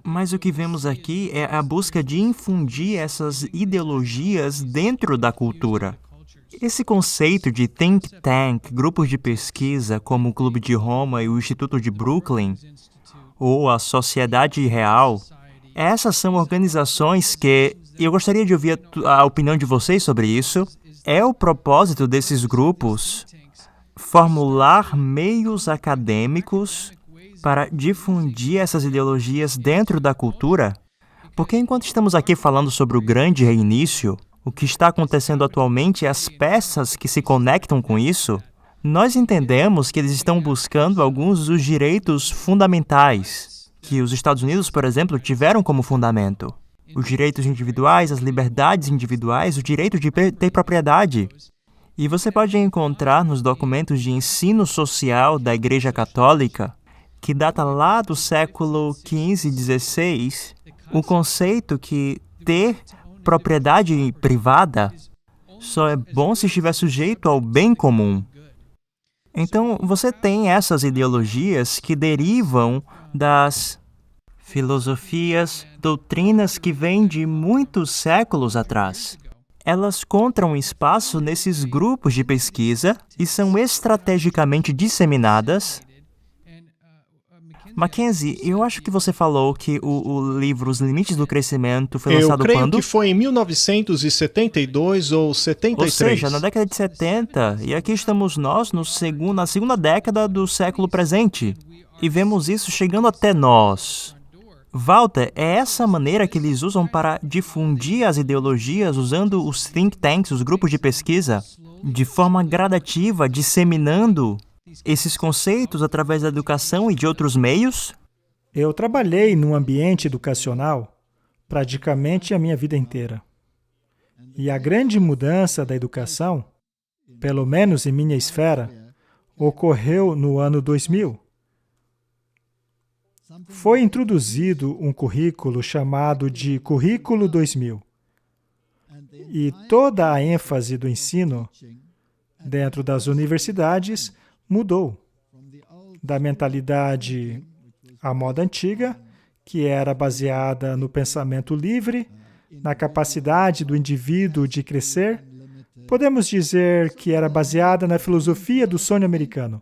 Mas o que vemos aqui é a busca de infundir essas ideologias dentro da cultura. Esse conceito de think tank, grupos de pesquisa como o Clube de Roma e o Instituto de Brooklyn, ou a Sociedade Real, essas são organizações que, e eu gostaria de ouvir a opinião de vocês sobre isso, é o propósito desses grupos formular meios acadêmicos para difundir essas ideologias dentro da cultura? Porque enquanto estamos aqui falando sobre o grande reinício, o que está acontecendo atualmente e as peças que se conectam com isso, nós entendemos que eles estão buscando alguns dos direitos fundamentais que os Estados Unidos, por exemplo, tiveram como fundamento. Os direitos individuais, as liberdades individuais, o direito de ter propriedade. E você pode encontrar nos documentos de ensino social da Igreja Católica, que data lá do século XV e XVI, o conceito que ter propriedade privada só é bom se estiver sujeito ao bem comum. Então, você tem essas ideologias que derivam das filosofias, doutrinas que vêm de muitos séculos atrás. Elas encontram espaço nesses grupos de pesquisa e são estrategicamente disseminadas. Mackenzie, eu acho que você falou que o livro Os Limites do Crescimento foi lançado quando? Eu creio que foi em 1972 ou 73. Ou seja, na década de 70. E aqui estamos nós na segunda década do século presente. E vemos isso chegando até nós. Walter, é essa maneira que eles usam para difundir as ideologias usando os think tanks, os grupos de pesquisa, de forma gradativa, disseminando esses conceitos através da educação e de outros meios? Eu trabalhei num ambiente educacional praticamente a minha vida inteira. E a grande mudança da educação, pelo menos em minha esfera, ocorreu no ano 2000. Foi introduzido um currículo chamado de Currículo 2000. E toda a ênfase do ensino dentro das universidades mudou da mentalidade à moda antiga, que era baseada no pensamento livre, na capacidade do indivíduo de crescer. Podemos dizer que era baseada na filosofia do sonho americano.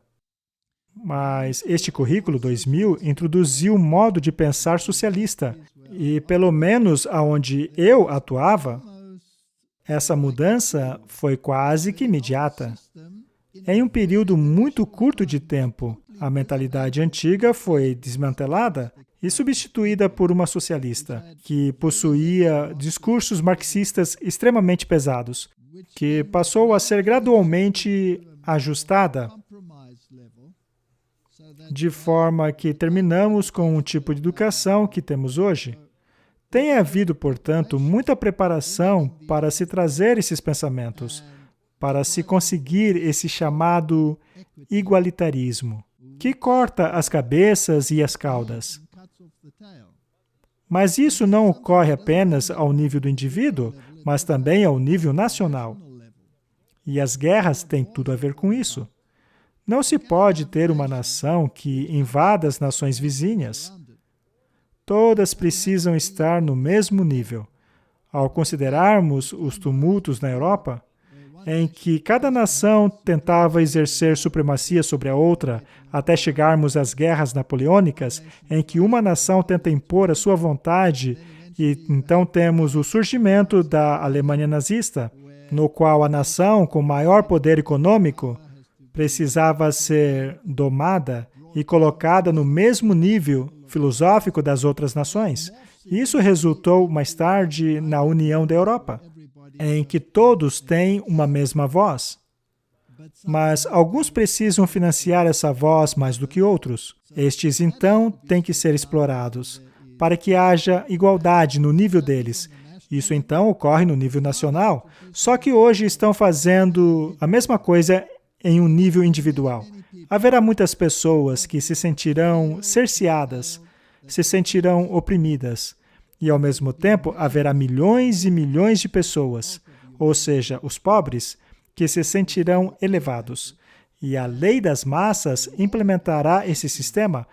Mas este currículo 2000 introduziu um modo de pensar socialista. E, pelo menos aonde eu atuava, essa mudança foi quase que imediata. Em um período muito curto de tempo, a mentalidade antiga foi desmantelada e substituída por uma socialista, que possuía discursos marxistas extremamente pesados, que passou a ser gradualmente ajustada, de forma que terminamos com um tipo de educação que temos hoje. Tem havido, portanto, muita preparação para se trazer esses pensamentos, para se conseguir esse chamado igualitarismo, que corta as cabeças e as caudas. Mas isso não ocorre apenas ao nível do indivíduo, mas também ao nível nacional. E as guerras têm tudo a ver com isso. Não se pode ter uma nação que invada as nações vizinhas. Todas precisam estar no mesmo nível. ao considerarmos os tumultos na Europa, em que cada nação tentava exercer supremacia sobre a outra, até chegarmos às guerras napoleônicas, em que uma nação tenta impor a sua vontade, e então temos o surgimento da Alemanha nazista, no qual a nação com maior poder econômico precisava ser domada e colocada no mesmo nível filosófico das outras nações. Isso resultou mais tarde na União da Europa, em que todos têm uma mesma voz. Mas alguns precisam financiar essa voz mais do que outros. Estes, então, têm que ser explorados, para que haja igualdade no nível deles. Isso, então, ocorre no nível nacional, só que hoje estão fazendo a mesma coisa em um nível individual. Haverá muitas pessoas que se sentirão cerceadas, se sentirão oprimidas, e, ao mesmo tempo, haverá milhões e milhões de pessoas, ou seja, os pobres, que se sentirão elevados. E a lei das massas implementará esse sistema,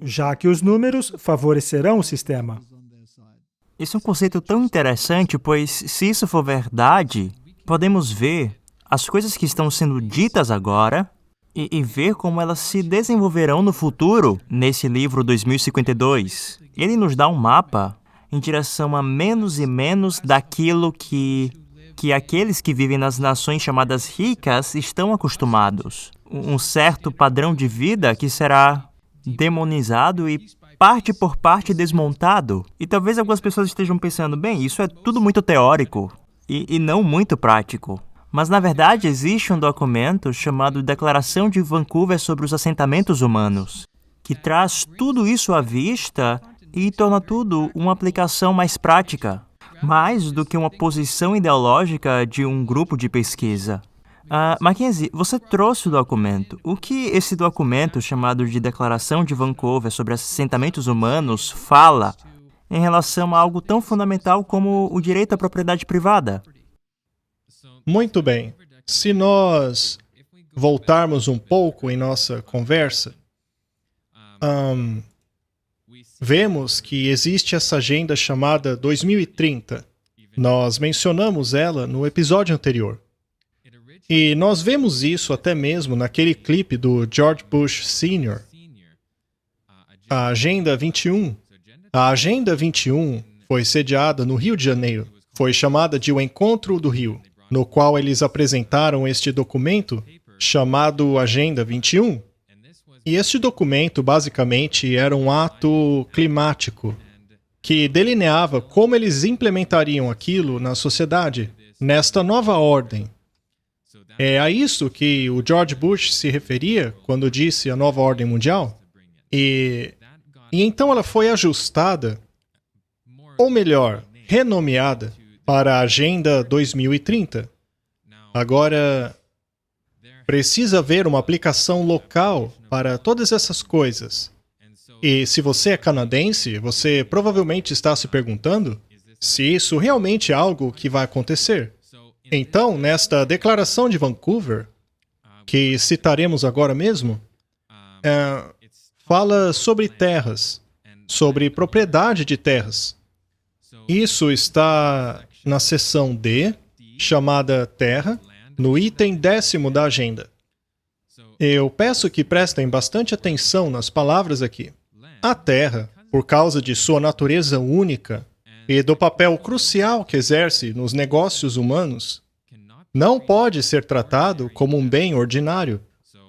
já que os números favorecerão o sistema. Isso é um conceito tão interessante, pois, se isso for verdade, podemos ver as coisas que estão sendo ditas agora e ver como elas se desenvolverão no futuro nesse livro 2052. Ele nos dá um mapa em direção a menos e menos daquilo que aqueles que vivem nas nações chamadas ricas estão acostumados. Um certo padrão de vida que será demonizado e parte por parte desmontado. E talvez algumas pessoas estejam pensando, bem, isso é tudo muito teórico e não muito prático. Mas, na verdade, existe um documento chamado Declaração de Vancouver sobre os Assentamentos Humanos, que traz tudo isso à vista e torna tudo uma aplicação mais prática, mais do que uma posição ideológica de um grupo de pesquisa. Mackenzie, você trouxe o documento. O que esse documento, chamado de Declaração de Vancouver sobre Assentamentos Humanos, fala em relação a algo tão fundamental como o direito à propriedade privada? Muito bem. Se nós voltarmos um pouco em nossa conversa, vemos que existe essa agenda chamada 2030. Nós mencionamos ela no episódio anterior. E nós vemos isso até mesmo naquele clipe do George Bush Sr., a Agenda 21. A Agenda 21 foi sediada no Rio de Janeiro. Foi chamada de o Encontro do Rio, no qual eles apresentaram este documento chamado Agenda 21. E este documento, basicamente, era um ato climático que delineava como eles implementariam aquilo na sociedade, nesta nova ordem. É a isso que o George Bush se referia quando disse a nova ordem mundial. E então ela foi ajustada, ou melhor, renomeada, para a Agenda 2030. Agora, precisa haver uma aplicação local para todas essas coisas. E se você é canadense, você provavelmente está se perguntando se isso realmente é algo que vai acontecer. Então, nesta Declaração de Vancouver, que citaremos agora mesmo, fala sobre terras, sobre propriedade de terras. Isso está na seção D, chamada Terra, no item 10º da agenda. Eu peço que prestem bastante atenção nas palavras aqui. A Terra, por causa de sua natureza única e do papel crucial que exerce nos negócios humanos, não pode ser tratado como um bem ordinário.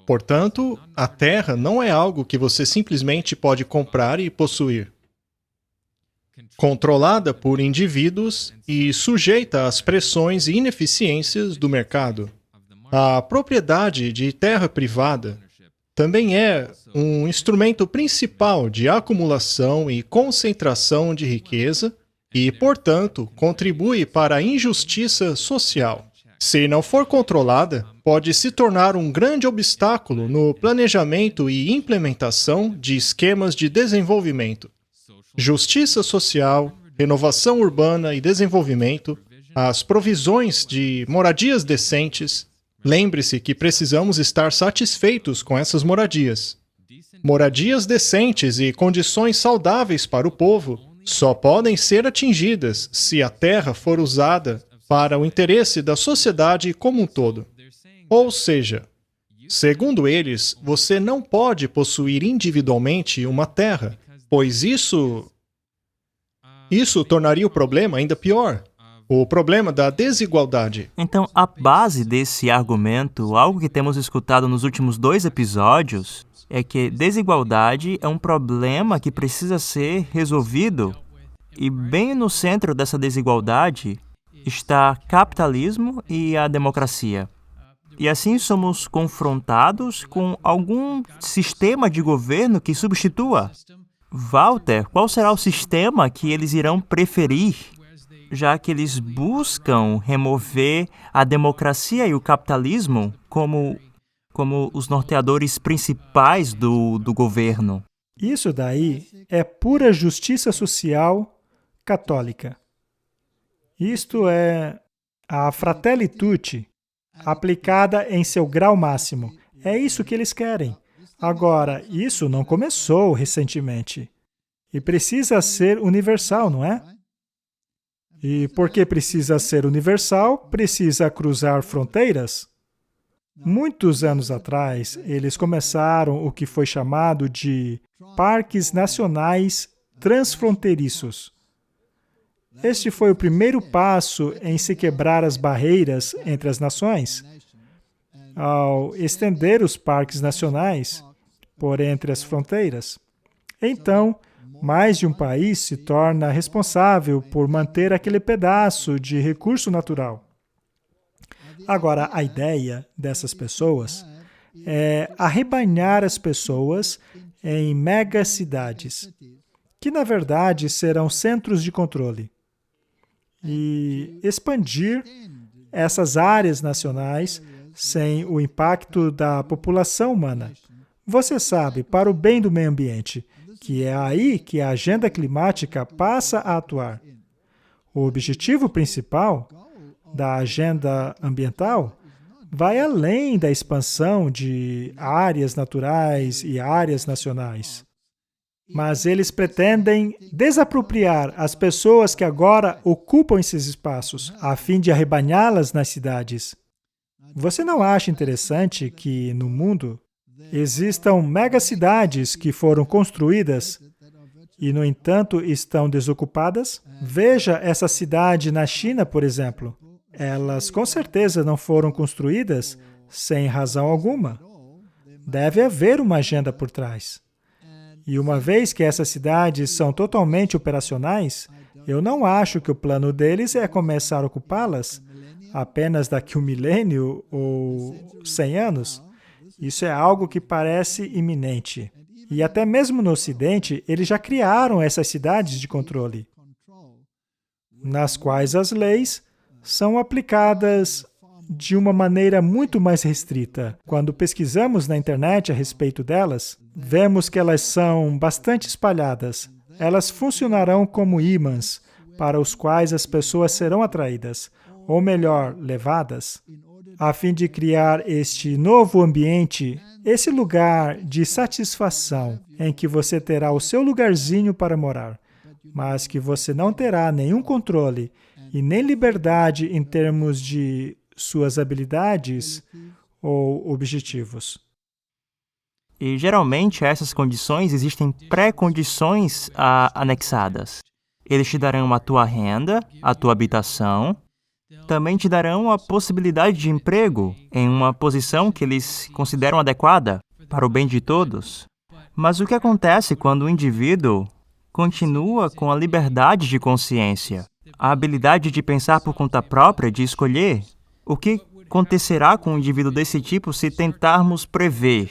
Portanto, a Terra não é algo que você simplesmente pode comprar e possuir. Controlada por indivíduos e sujeita às pressões e ineficiências do mercado. A propriedade de terra privada também é um instrumento principal de acumulação e concentração de riqueza e, portanto, contribui para a injustiça social. Se não for controlada, pode se tornar um grande obstáculo no planejamento e implementação de esquemas de desenvolvimento. Justiça social, renovação urbana e desenvolvimento, as provisões de moradias decentes. Lembre-se que precisamos estar satisfeitos com essas moradias. Moradias decentes e condições saudáveis para o povo só podem ser atingidas se a Terra for usada para o interesse da sociedade como um todo. Ou seja, segundo eles, você não pode possuir individualmente uma Terra, pois isso tornaria o problema ainda pior. O problema da desigualdade. Então, a base desse argumento, algo que temos escutado nos últimos 2 episódios, é que desigualdade é um problema que precisa ser resolvido. E bem no centro dessa desigualdade está capitalismo e a democracia. E assim somos confrontados com algum sistema de governo que substitua. Walter, qual será o sistema que eles irão preferir, já que eles buscam remover a democracia e o capitalismo como os norteadores principais do governo? Isso daí é pura justiça social católica. Isto é a Fratelli Tutti aplicada em seu grau máximo. É isso que eles querem. Agora, isso não começou recentemente. E precisa ser universal, não é? E porque precisa ser universal, precisa cruzar fronteiras. Muitos anos atrás, eles começaram o que foi chamado de parques nacionais transfronteiriços. Este foi o primeiro passo em se quebrar as barreiras entre as nações, ao estender os parques nacionais por entre as fronteiras. Então, mais de um país se torna responsável por manter aquele pedaço de recurso natural. Agora, a ideia dessas pessoas é arrebanhar as pessoas em megacidades, que na verdade serão centros de controle, e expandir essas áreas nacionais sem o impacto da população humana. Você sabe, para o bem do meio ambiente, que é aí que a agenda climática passa a atuar. O objetivo principal da agenda ambiental vai além da expansão de áreas naturais e áreas nacionais. Mas eles pretendem desapropriar as pessoas que agora ocupam esses espaços, a fim de arrebanhá-las nas cidades. Você não acha interessante que, no mundo, existam megacidades que foram construídas e, no entanto, estão desocupadas? Veja essa cidade na China, por exemplo. Elas, com certeza, não foram construídas sem razão alguma. Deve haver uma agenda por trás. E uma vez que essas cidades são totalmente operacionais, eu não acho que o plano deles é começar a ocupá-las apenas daqui a 1 milênio ou 100 anos. Isso é algo que parece iminente. E até mesmo no Ocidente, eles já criaram essas cidades de controle, nas quais as leis são aplicadas de uma maneira muito mais restrita. Quando pesquisamos na internet a respeito delas, vemos que elas são bastante espalhadas. Elas funcionarão como ímãs para os quais as pessoas serão atraídas, ou melhor, levadas, a fim de criar este novo ambiente, esse lugar de satisfação em que você terá o seu lugarzinho para morar, mas que você não terá nenhum controle e nem liberdade em termos de suas habilidades ou objetivos. E geralmente a essas condições existem pré-condições anexadas. Eles te darão a tua renda, a tua habitação, também te darão a possibilidade de emprego em uma posição que eles consideram adequada para o bem de todos. Mas o que acontece quando o indivíduo continua com a liberdade de consciência, a habilidade de pensar por conta própria, de escolher? O que acontecerá com um indivíduo desse tipo se tentarmos prever?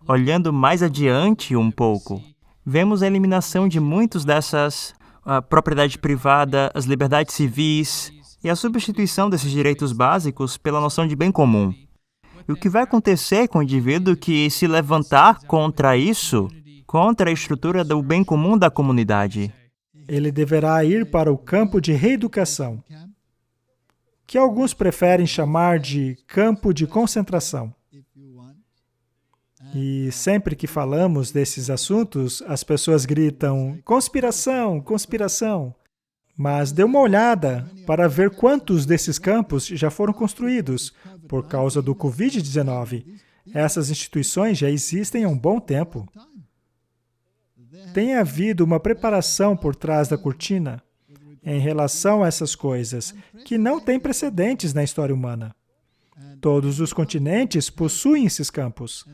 Olhando mais adiante um pouco, vemos a eliminação de muitos dessas propriedade privada, as liberdades civis e a substituição desses direitos básicos pela noção de bem comum. E o que vai acontecer com o indivíduo que se levantar contra isso, contra a estrutura do bem comum da comunidade? Ele deverá ir para o campo de reeducação, que alguns preferem chamar de campo de concentração. E sempre que falamos desses assuntos, as pessoas gritam: conspiração, conspiração. Mas dê uma olhada para ver quantos desses campos já foram construídos por causa do Covid-19. Essas instituições já existem há um bom tempo. Tem havido uma preparação por trás da cortina em relação a essas coisas que não tem precedentes na história humana. Todos os continentes possuem esses campos.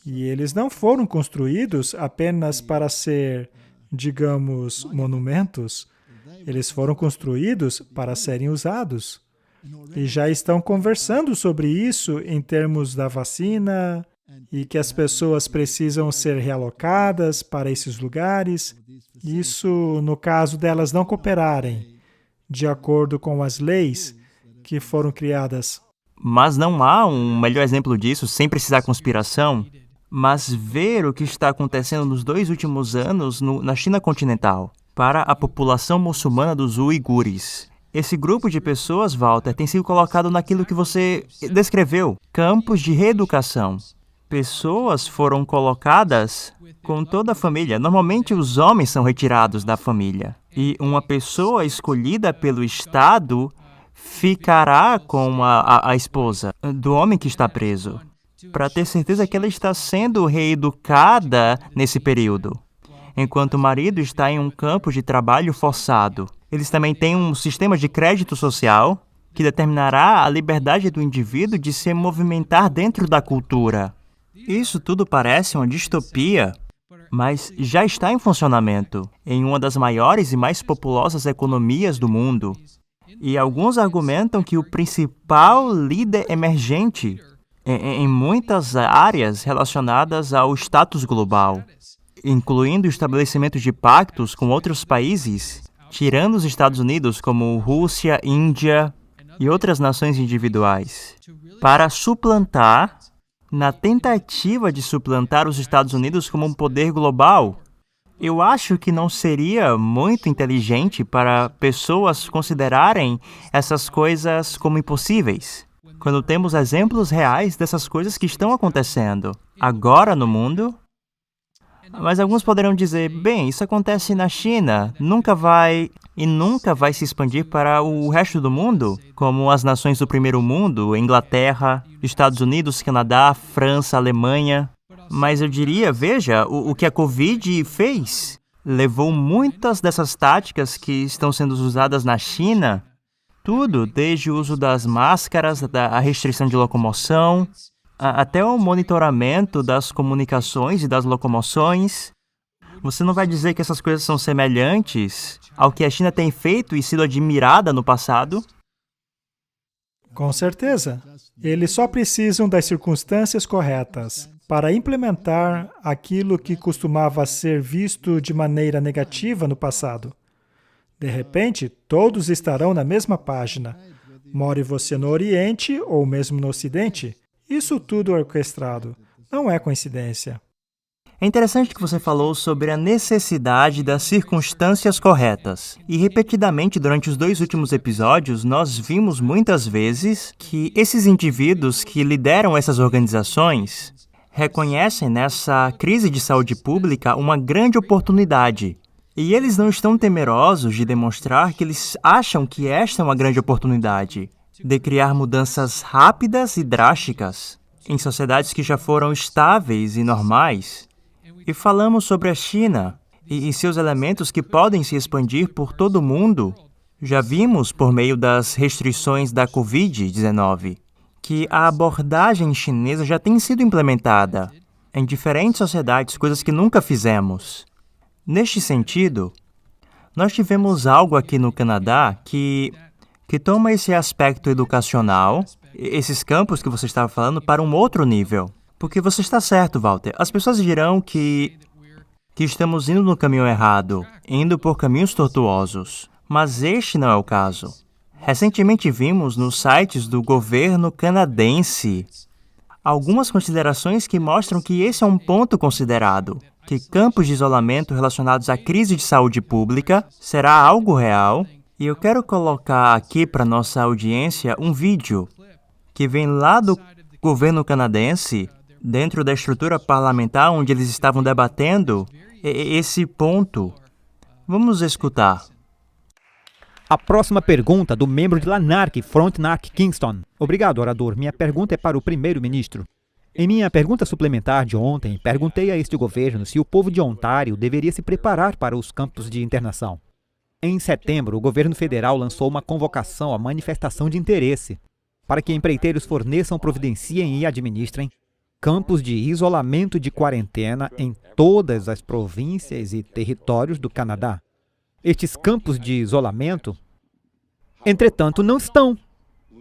E eles não foram construídos apenas para ser, digamos, monumentos. Eles foram construídos para serem usados. E já estão conversando sobre isso em termos da vacina e que as pessoas precisam ser realocadas para esses lugares. Isso no caso delas não cooperarem de acordo com as leis que foram criadas. Mas não há um melhor exemplo disso, sem precisar conspiração, mas ver o que está acontecendo nos 2 últimos anos na China continental para a população muçulmana dos uigures. Esse grupo de pessoas, Walter, tem sido colocado naquilo que você descreveu, campos de reeducação. Pessoas foram colocadas com toda a família. Normalmente os homens são retirados da família. E uma pessoa escolhida pelo Estado ficará com a esposa do homem que está preso, para ter certeza que ela está sendo reeducada nesse período, enquanto o marido está em um campo de trabalho forçado. Eles também têm um sistema de crédito social que determinará a liberdade do indivíduo de se movimentar dentro da cultura. Isso tudo parece uma distopia, mas já está em funcionamento em uma das maiores e mais populosas economias do mundo. E alguns argumentam que o principal líder emergente em muitas áreas relacionadas ao status global, incluindo o estabelecimento de pactos com outros países, tirando os Estados Unidos como Rússia, Índia e outras nações individuais, para suplantar, na tentativa de suplantar os Estados Unidos como um poder global. Eu acho que não seria muito inteligente para pessoas considerarem essas coisas como impossíveis, quando temos exemplos reais dessas coisas que estão acontecendo agora no mundo. Mas alguns poderão dizer, bem, isso acontece na China, nunca vai se expandir para o resto do mundo, como as nações do primeiro mundo, Inglaterra, Estados Unidos, Canadá, França, Alemanha. Mas eu diria, veja, o que a Covid fez. Levou muitas dessas táticas que estão sendo usadas na China, tudo, desde o uso das máscaras, a restrição de locomoção, até o monitoramento das comunicações e das locomoções. Você não vai dizer que essas coisas são semelhantes ao que a China tem feito e sido admirada no passado? Com certeza. Eles só precisam das circunstâncias corretas para implementar aquilo que costumava ser visto de maneira negativa no passado. De repente, todos estarão na mesma página. More você no Oriente ou mesmo no Ocidente, isso tudo é orquestrado. Não é coincidência. É interessante que você falou sobre a necessidade das circunstâncias corretas. E repetidamente, durante os 2 últimos episódios, nós vimos muitas vezes que esses indivíduos que lideram essas organizações reconhecem nessa crise de saúde pública uma grande oportunidade. E eles não estão temerosos de demonstrar que eles acham que esta é uma grande oportunidade de criar mudanças rápidas e drásticas em sociedades que já foram estáveis e normais. E falamos sobre a China e seus elementos que podem se expandir por todo o mundo. Já vimos, por meio das restrições da Covid-19, que a abordagem chinesa já tem sido implementada em diferentes sociedades, coisas que nunca fizemos. Neste sentido, nós tivemos algo aqui no Canadá que toma esse aspecto educacional, esses campos que você estava falando, para um outro nível. Porque você está certo, Walter. As pessoas dirão que estamos indo no caminho errado, indo por caminhos tortuosos. Mas este não é o caso. Recentemente vimos nos sites do governo canadense algumas considerações que mostram que esse é um ponto considerado, que campos de isolamento relacionados à crise de saúde pública será algo real. E eu quero colocar aqui para nossa audiência um vídeo que vem lá do governo canadense, dentro da estrutura parlamentar onde eles estavam debatendo esse ponto. Vamos escutar. A próxima pergunta do membro de Lanark, Frontenac Kingston. Obrigado, orador. Minha pergunta é para o primeiro-ministro. Em minha pergunta suplementar de ontem, perguntei a este governo se o povo de Ontário deveria se preparar para os campos de internação. Em setembro, o governo federal lançou uma convocação à manifestação de interesse para que empreiteiros forneçam, providenciem e administrem campos de isolamento de quarentena em todas as províncias e territórios do Canadá. Estes campos de isolamento, entretanto, não estão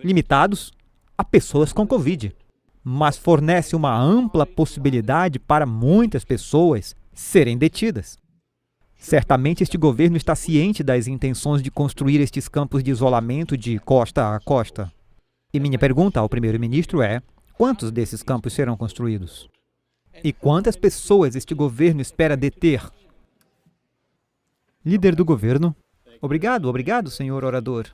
limitados a pessoas com Covid, mas fornece uma ampla possibilidade para muitas pessoas serem detidas. Certamente este governo está ciente das intenções de construir estes campos de isolamento de costa a costa. E minha pergunta ao primeiro-ministro é: quantos desses campos serão construídos? E quantas pessoas este governo espera deter? Líder do governo. Obrigado, senhor orador.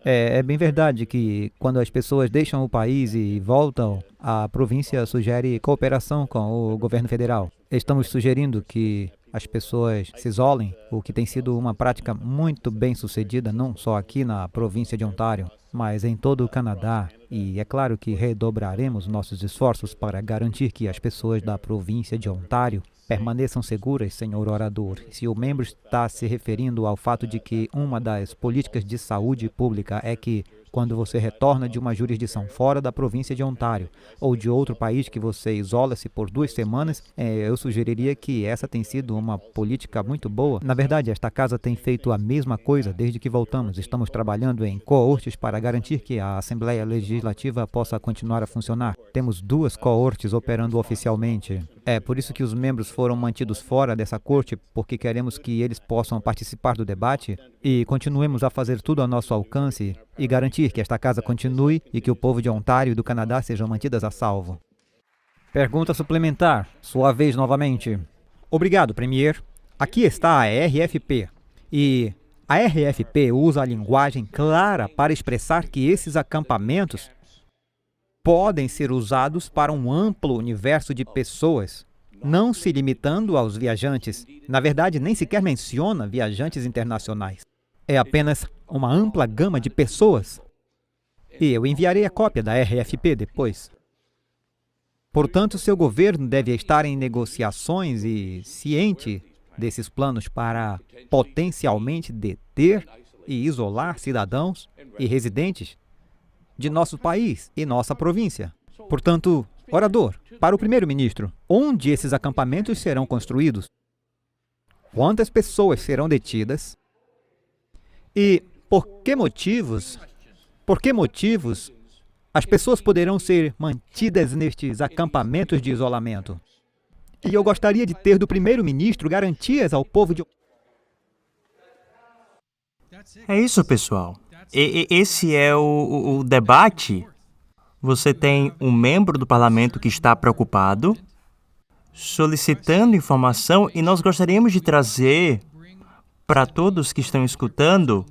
É bem verdade que quando as pessoas deixam o país e voltam, a província sugere cooperação com o governo federal. Estamos sugerindo que as pessoas se isolem, o que tem sido uma prática muito bem sucedida, não só aqui na província de Ontário, mas em todo o Canadá. E é claro que redobraremos nossos esforços para garantir que as pessoas da província de Ontário permaneçam seguras, senhor orador. Se o membro está se referindo ao fato de que uma das políticas de saúde pública é que, quando você retorna de uma jurisdição fora da província de Ontário ou de outro país que você isola-se por 2 semanas, eu sugeriria que essa tem sido uma política muito boa. Na verdade, esta casa tem feito a mesma coisa desde que voltamos. Estamos trabalhando em coortes para garantir que a Assembleia Legislativa possa continuar a funcionar. Temos 2 coortes operando oficialmente. É por isso que os membros foram mantidos fora dessa corte, porque queremos que eles possam participar do debate e continuemos a fazer tudo ao nosso alcance e garantir que esta casa continue e que o povo de Ontário e do Canadá sejam mantidas a salvo. Pergunta suplementar. Sua vez novamente. Obrigado, Premier. Aqui está a RFP. E a RFP usa a linguagem clara para expressar que esses acampamentos podem ser usados para um amplo universo de pessoas, não se limitando aos viajantes. Na verdade, nem sequer menciona viajantes internacionais. É apenas uma ampla gama de pessoas. E eu enviarei a cópia da RFP depois. Portanto, seu governo deve estar em negociações e ciente desses planos para potencialmente deter e isolar cidadãos e residentes de nosso país e nossa província. Portanto, orador, para o primeiro-ministro, onde esses acampamentos serão construídos? Quantas pessoas serão detidas? E por que motivos as pessoas poderão ser mantidas nestes acampamentos de isolamento? E eu gostaria de ter do primeiro-ministro garantias ao povo de... É isso, pessoal. Esse é o debate. Você tem um membro do parlamento que está preocupado, solicitando informação, e nós gostaríamos de trazer para todos que estão escutando,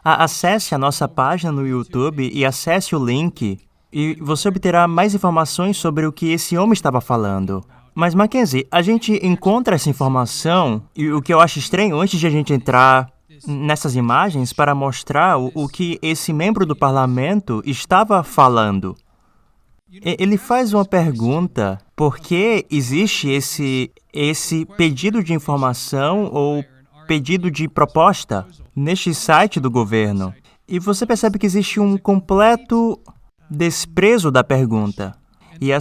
acesse a nossa página no YouTube e acesse o link, e você obterá mais informações sobre o que esse homem estava falando. Mas, Mackenzie, a gente encontra essa informação, e o que eu acho estranho, antes de a gente entrar nessas imagens, para mostrar o que esse membro do parlamento estava falando. Ele faz uma pergunta: por que existe esse pedido de informação ou pedido de proposta neste site do governo? E você percebe que existe um completo desprezo da pergunta. E a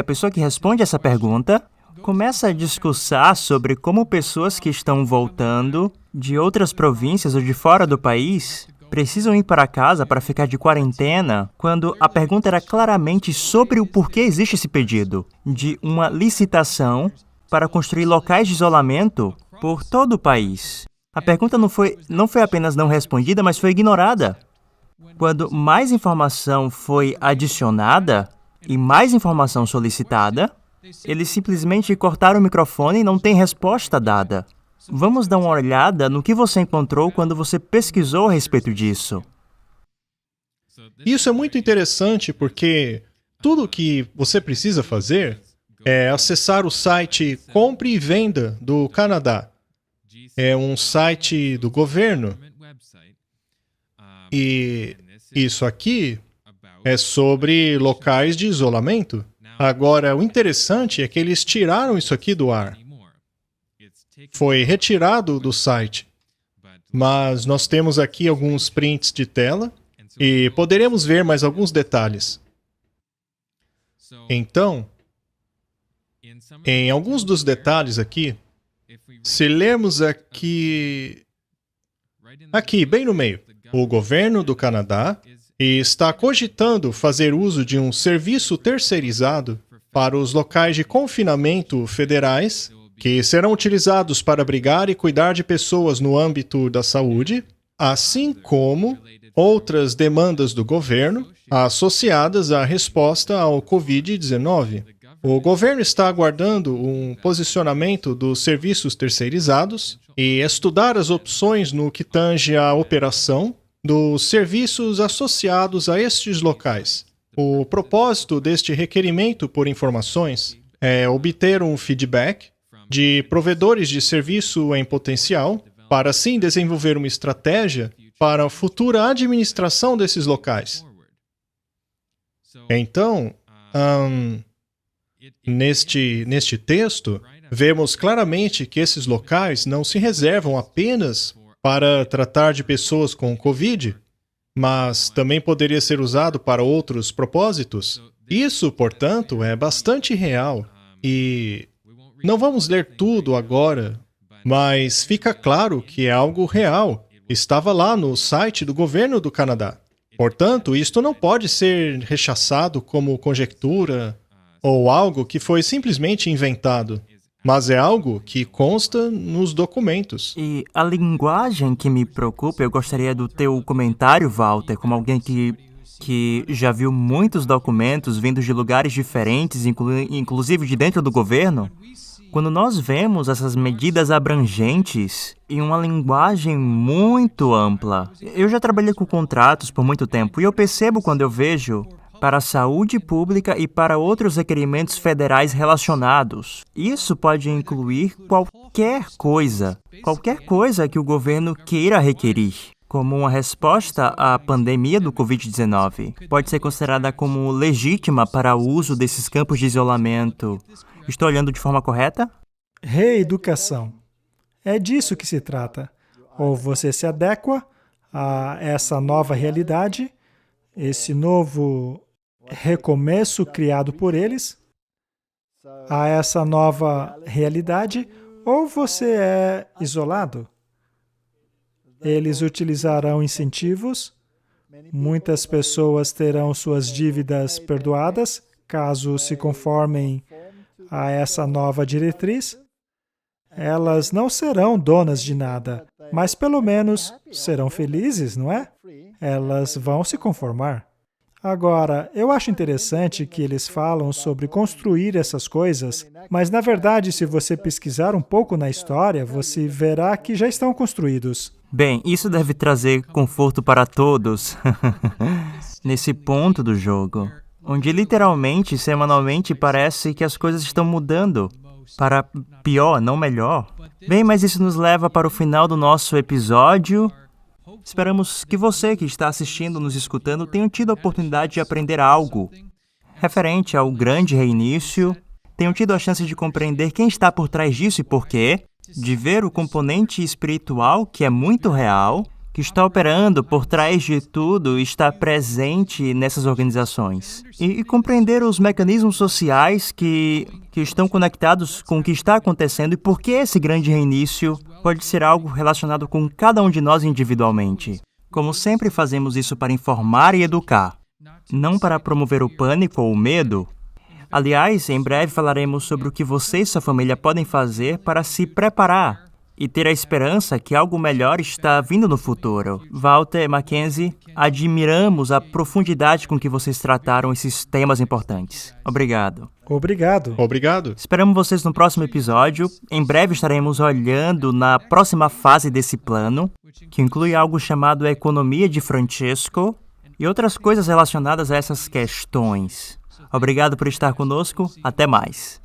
pessoa que responde essa pergunta começa a discursar sobre como pessoas que estão voltando de outras províncias ou de fora do país precisam ir para casa para ficar de quarentena, quando a pergunta era claramente sobre o porquê existe esse pedido de uma licitação para construir locais de isolamento por todo o país. A pergunta não foi apenas não respondida, mas foi ignorada. Quando mais informação foi adicionada e mais informação solicitada, eles simplesmente cortaram o microfone e não tem resposta dada. Vamos dar uma olhada no que você encontrou quando você pesquisou a respeito disso. Isso é muito interessante porque tudo o que você precisa fazer é acessar o site Compre e Venda do Canadá. É um site do governo. E isso aqui é sobre locais de isolamento. Agora, o interessante é que eles tiraram isso aqui do ar. Foi retirado do site. Mas nós temos aqui alguns prints de tela e poderemos ver mais alguns detalhes. Então, em alguns dos detalhes aqui, se lermos aqui, bem no meio, o governo do Canadá está cogitando fazer uso de um serviço terceirizado para os locais de confinamento federais, que serão utilizados para abrigar e cuidar de pessoas no âmbito da saúde, assim como outras demandas do governo associadas à resposta ao Covid-19. O governo está aguardando um posicionamento dos serviços terceirizados e estudar as opções no que tange à operação dos serviços associados a estes locais. O propósito deste requerimento por informações é obter um feedback de provedores de serviço em potencial, para assim desenvolver uma estratégia para a futura administração desses locais. Então, neste texto, vemos claramente que esses locais não se reservam apenas para tratar de pessoas com Covid, mas também poderia ser usado para outros propósitos. Isso, portanto, é bastante real e não vamos ler tudo agora, mas fica claro que é algo real. Estava lá no site do governo do Canadá. Portanto, isto não pode ser rechaçado como conjectura ou algo que foi simplesmente inventado, mas é algo que consta nos documentos. E a linguagem que me preocupa, eu gostaria do teu comentário, Walter, como alguém que já viu muitos documentos vindos de lugares diferentes, inclusive de dentro do governo. Quando nós vemos essas medidas abrangentes em uma linguagem muito ampla, eu já trabalhei com contratos por muito tempo e eu percebo quando eu vejo para a saúde pública e para outros requerimentos federais relacionados. Isso pode incluir qualquer coisa que o governo queira requerir, como uma resposta à pandemia do Covid-19. Pode ser considerada como legítima para o uso desses campos de isolamento. Estou olhando de forma correta? Reeducação. É disso que se trata. Ou você se adequa a essa nova realidade, esse novo recomeço criado por eles, a essa nova realidade, ou você é isolado. Eles utilizarão incentivos, muitas pessoas terão suas dívidas perdoadas, caso se conformem a essa nova diretriz. Elas não serão donas de nada, mas pelo menos serão felizes, não é? Elas vão se conformar. Agora, eu acho interessante que eles falam sobre construir essas coisas, mas na verdade, se você pesquisar um pouco na história, você verá que já estão construídos. Bem, isso deve trazer conforto para todos nesse ponto do jogo, onde literalmente, semanalmente, parece que as coisas estão mudando para pior, não melhor. Bem, mas isso nos leva para o final do nosso episódio. Esperamos que você que está assistindo, nos escutando, tenha tido a oportunidade de aprender algo referente ao grande reinício, tenham tido a chance de compreender quem está por trás disso e por quê, de ver o componente espiritual, que é muito real, que está operando por trás de tudo e está presente nessas organizações. E compreender os mecanismos sociais que estão conectados com o que está acontecendo e por que esse grande reinício pode ser algo relacionado com cada um de nós individualmente. Como sempre fazemos isso para informar e educar, não para promover o pânico ou o medo. Aliás, em breve falaremos sobre o que você e sua família podem fazer para se preparar e ter a esperança que algo melhor está vindo no futuro. Walter e Mackenzie, admiramos a profundidade com que vocês trataram esses temas importantes. Obrigado. Obrigado. Obrigado. Esperamos vocês no próximo episódio. Em breve estaremos olhando na próxima fase desse plano, que inclui algo chamado a economia de Francesco e outras coisas relacionadas a essas questões. Obrigado por estar conosco. Até mais.